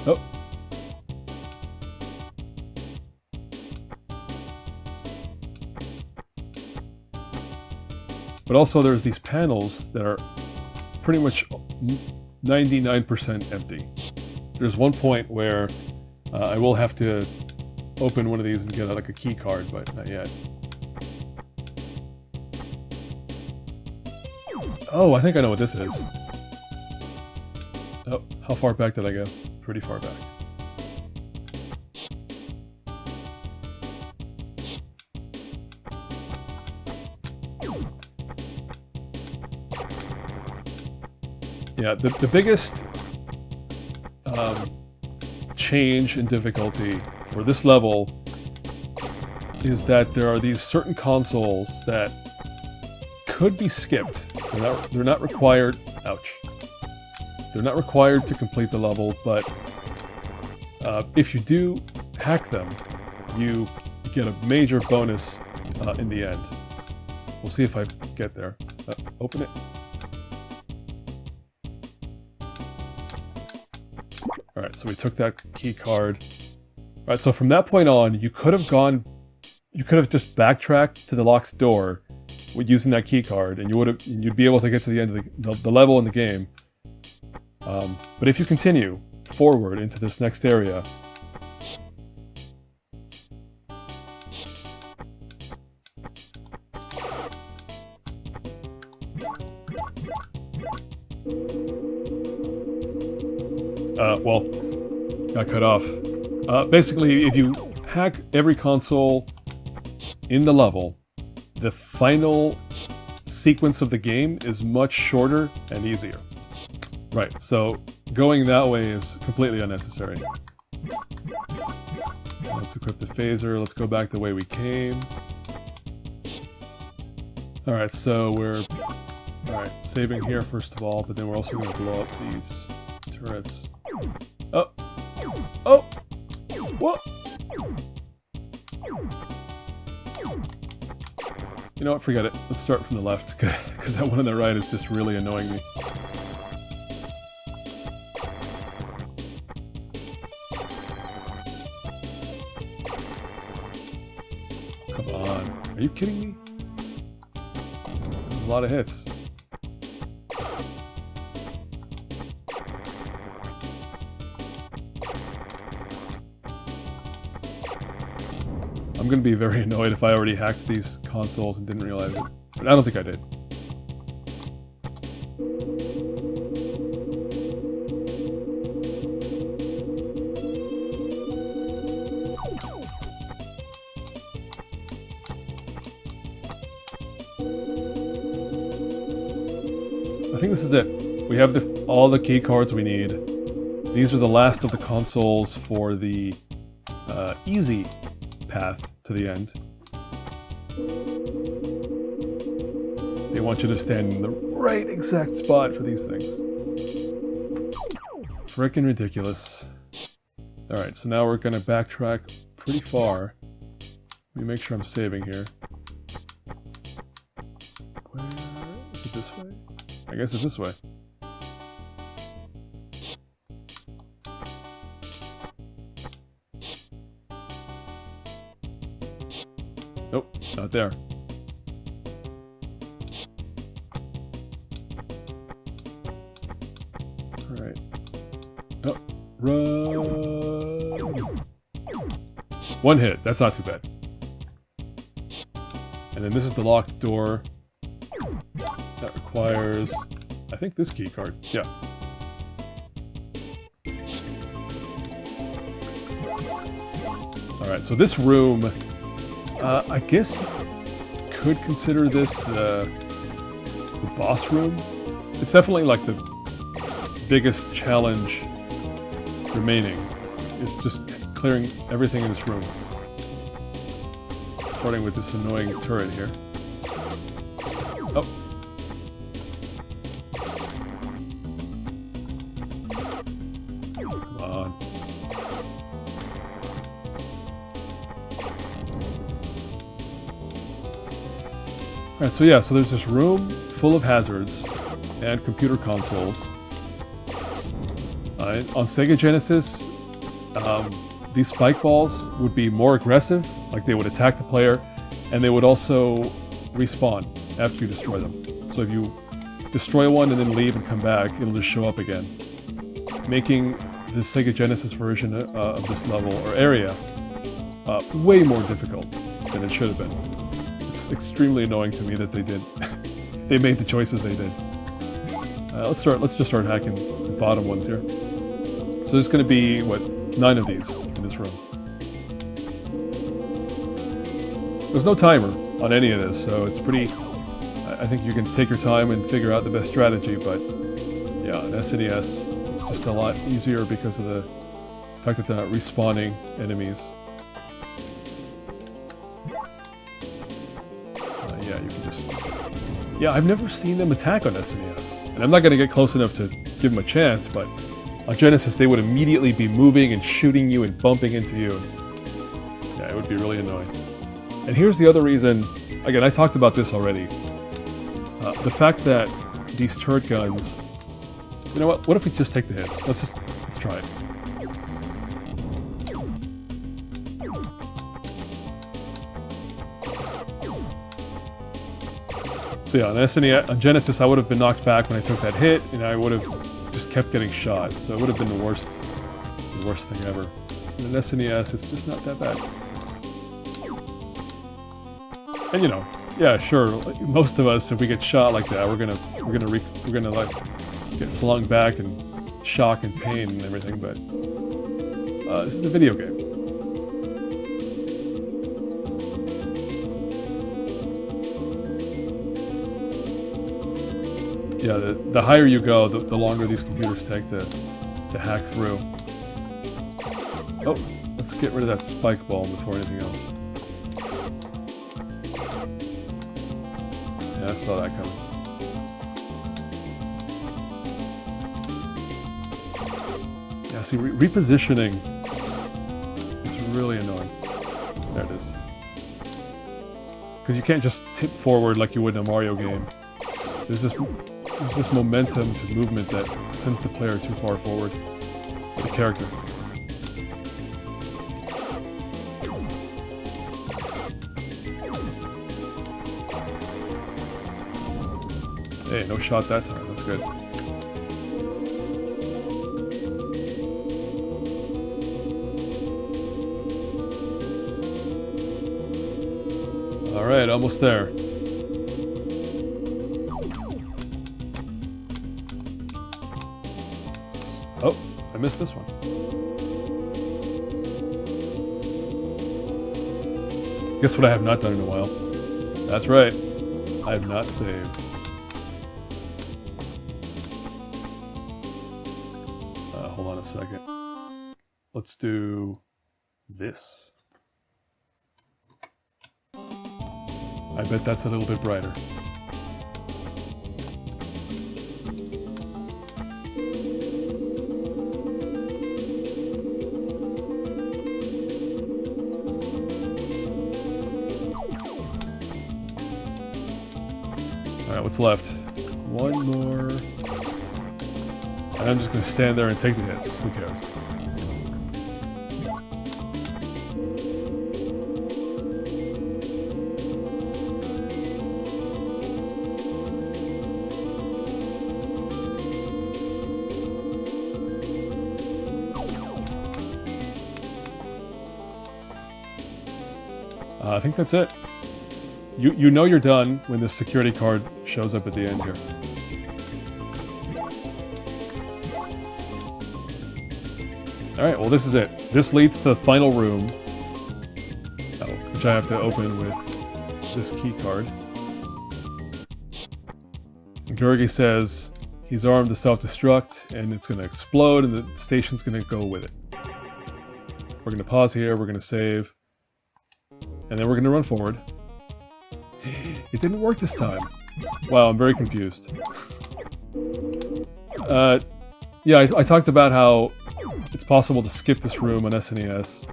Oh. But also there's these panels that are pretty much 99% empty. There's one point where I will have to open one of these and get like a key card, but not yet. Oh, I think I know what this is. Oh, how far back did I go? Pretty far back. Yeah, the biggest change in difficulty for this level is that there are these certain consoles that could be skipped. They're not required. Ouch. They're not required to complete the level, but if you do hack them, you get a major bonus in the end. We'll see if I get there. Open it. Alright, so we took that key card. Alright, so from that point on, you could have just backtracked to the locked door with using that key card, and you'd be able to get to the end of the level in the game. But if you continue forward into this next area, well, got cut off. Basically, if you hack every console in the level, the final sequence of the game is much shorter and easier. Right, so going that way is completely unnecessary. Let's equip the phaser, let's go back the way we came. Alright, so we're saving here first of all, but then we're also going to blow up these turrets. Oh! Oh! What? You know what, forget it. Let's start from the left, because that one on the right is just really annoying me. Come on. Are you kidding me? A lot of hits. I'm gonna be very annoyed if I already hacked these consoles and didn't realize it. But I don't think I did. I think this is it. We have all the key cards we need. These are the last of the consoles for the easy path to the end. They want you to stand in the right exact spot for these things. Frickin' ridiculous. Alright, so now we're gonna backtrack pretty far. Let me make sure I'm saving here. Where is it? This way? I guess it's this way. Nope, not there. Alright. Oh, run! One hit, that's not too bad. And then this is the locked door. That requires, I think, this key card. Yeah. Alright, so this room, I guess you could consider this the boss room. It's definitely like biggest challenge remaining is just clearing everything in this room. Starting with this annoying turret here. Oh. Come on. Alright, so yeah, so there's this room full of hazards and computer consoles. On Sega Genesis, these spike balls would be more aggressive, like they would attack the player, and they would also respawn after you destroy them. So if you destroy one and then leave and come back, it'll just show up again, making the Sega Genesis version of this level or area way more difficult than it should have been. It's extremely annoying to me that they did. They made the choices they did. Let's just start hacking the bottom ones here. So there's going to be, what, 9 of these in this room. There's no timer on any of this, so it's pretty... I think you can take your time and figure out the best strategy, but yeah, on SNES, it's just a lot easier because of the fact that they're not respawning enemies. Yeah, you can just... Yeah, I've never seen them attack on SNES, and I'm not going to get close enough to give them a chance, but on Genesis they would immediately be moving and shooting you and bumping into you. Yeah, it would be really annoying. And here's the other reason, again, I talked about this already. The fact that these turret guns... You know what if we just take the hits? Let's try it. So yeah, on SNES, on Genesis, I would have been knocked back when I took that hit, and I would have just kept getting shot. So it would have been the worst thing ever. And in SNES, it's just not that bad. And you know, yeah, sure. Most of us, if we get shot like that, we're gonna like get flung back and shock and pain and everything. But this is a video game. Yeah, the higher you go, the longer these computers take to hack through. Oh, let's get rid of that spike ball before anything else. Yeah, I saw that coming. Yeah, see, repositioning is really annoying. There it is. Because you can't just tip forward like you would in a Mario game. There's this momentum to movement that sends the player too far forward. Or the character. Hey, no shot that time. That's good. Alright, almost there. Oh, I missed this one. Guess what I have not done in a while? That's right. I have not saved. Hold on a second. Let's do this. I bet that's a little bit brighter. Alright, what's left? One more. And I'm just gonna stand there and take the hits. Who cares? I think that's it. You know you're done when the security card shows up at the end here. Alright, well this is it. This leads to the final room, which I have to open with this key card. Georgi says, He's armed to self-destruct, and it's going to explode, and the station's going to go with it. We're going to pause here, we're going to save, and then we're going to run forward. It didn't work this time. Wow, I'm very confused. Yeah, I talked about how it's possible to skip this room on SNES.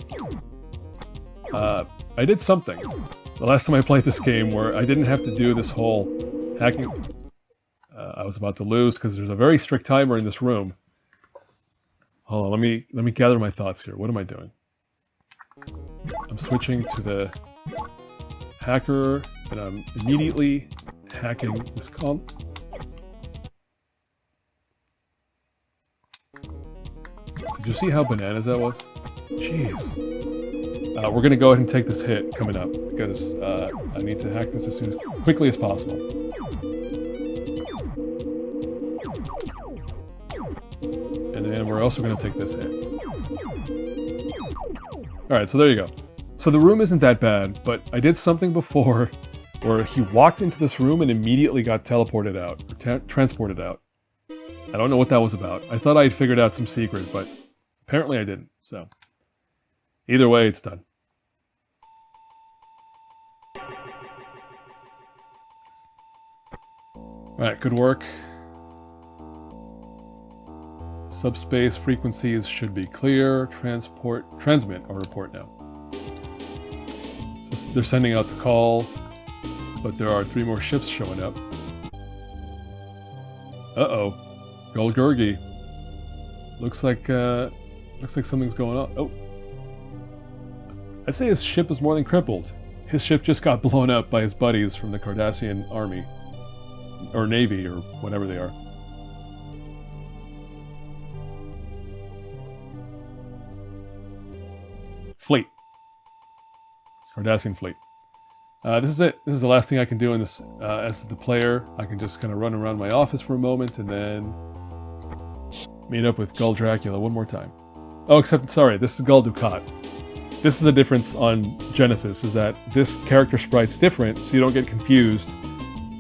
I did something the last time I played this game where I didn't have to do this whole hacking. I was about to lose because there's a very strict timer in this room. Hold on, let me gather my thoughts here. What am I doing? I'm switching to the hacker, and I'm immediately hacking this con. Did you see how bananas that was? Jeez. We're gonna go ahead and take this hit coming up because I need to hack this as quickly as possible. And then we're also gonna take this hit. Alright, so there you go. So the room isn't that bad, but I did something before where he walked into this room and immediately got teleported out, or transported out. I don't know what that was about. I thought I had figured out some secret, but apparently I didn't, so. Either way, it's done. Alright, good work. Subspace frequencies should be clear. Transmit or report now. So they're sending out the call, but there are 3 more ships showing up. Uh-oh. Golgurgi. Looks like something's going on. Oh. I'd say his ship is more than crippled. His ship just got blown up by his buddies from the Cardassian army. Or navy, or whatever they are. Fleet. Cardassian fleet. This is it. This is the last thing I can do in this. As the player, I can just kind of run around my office for a moment and then meet up with Gul Dracula one more time. Oh, except, sorry, this is Gul Dukat. This is a difference on Genesis, is that this character sprite's different, so you don't get confused.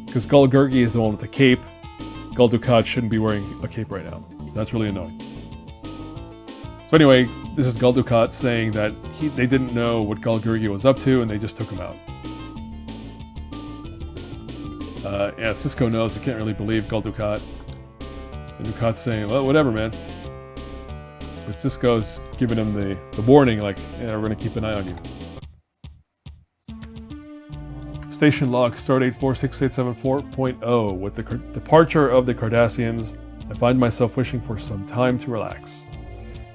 Because Gul Gurgi is the one with the cape. Gul Dukat shouldn't be wearing a cape right now. That's really annoying. So anyway, this is Gul Dukat saying that they didn't know what Gul Gurgi was up to, and they just took him out. Yeah, Cisco knows. You can't really believe Gul Dukat. And Dukat's saying, well, whatever, man. But Cisco's giving him the warning, like, yeah, we're going to keep an eye on you. Station log, stardate 46874.0. With the departure of the Cardassians, I find myself wishing for some time to relax.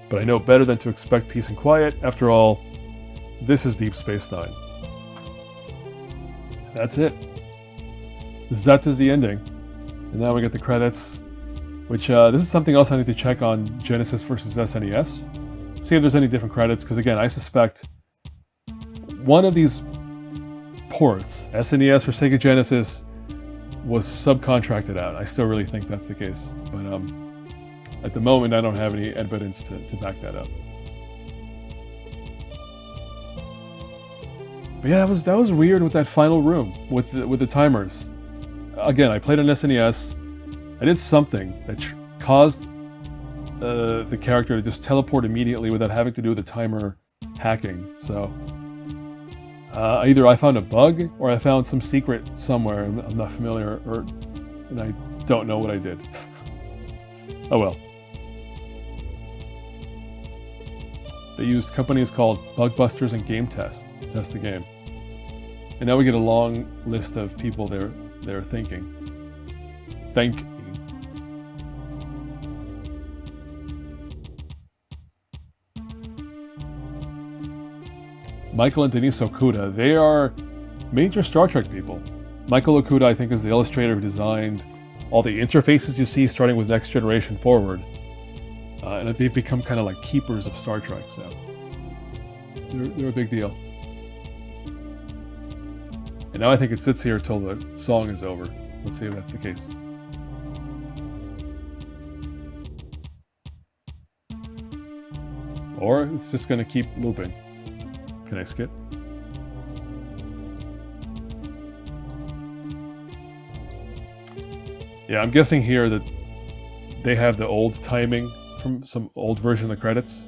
But I know better than to expect peace and quiet. After all, this is Deep Space Nine. That's it. That is the ending. And now we get the credits, which this is something else I need to check on Genesis versus SNES. See if there's any different credits, because again, I suspect one of these ports, SNES or Sega Genesis, was subcontracted out. I still really think that's the case. But at the moment, I don't have any evidence to back that up. But yeah, that was weird with that final room, with the timers. Again, I played on SNES. I did something that caused the character to just teleport immediately without having to do the timer hacking. So either I found a bug or I found some secret somewhere and I'm not familiar, and I don't know what I did. Oh well. They used companies called Bugbusters and Game Test to test the game. And now we get a long list of people they're thanking. Michael and Denise Okuda, they are major Star Trek people. Michael Okuda, I think, is the illustrator who designed all the interfaces you see starting with Next Generation forward. And they've become kind of like keepers of Star Trek, so they're a big deal. And now I think it sits here till the song is over. Let's see if that's the case. Or it's just going to keep looping. Can I skip? Yeah, I'm guessing here that they have the old timing from some old version of the credits.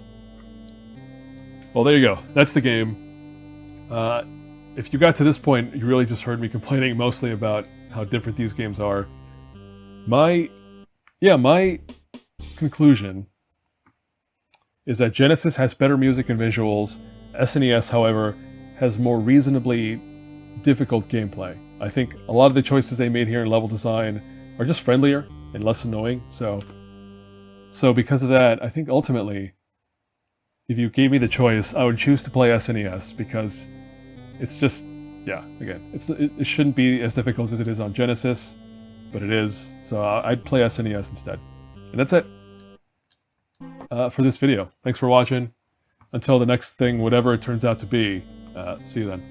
Well, there you go. That's the game. If you got to this point, you really just heard me complaining mostly about how different these games are. My conclusion is that Genesis has better music and visuals. SNES, however, has more reasonably difficult gameplay. I think a lot of the choices they made here in level design are just friendlier and less annoying. So because of that, I think ultimately, if you gave me the choice, I would choose to play SNES because it's just, again, it shouldn't be as difficult as it is on Genesis, but it is. So I'd play SNES instead. And that's it for this video. Thanks for watching. Until the next thing, whatever it turns out to be, see you then.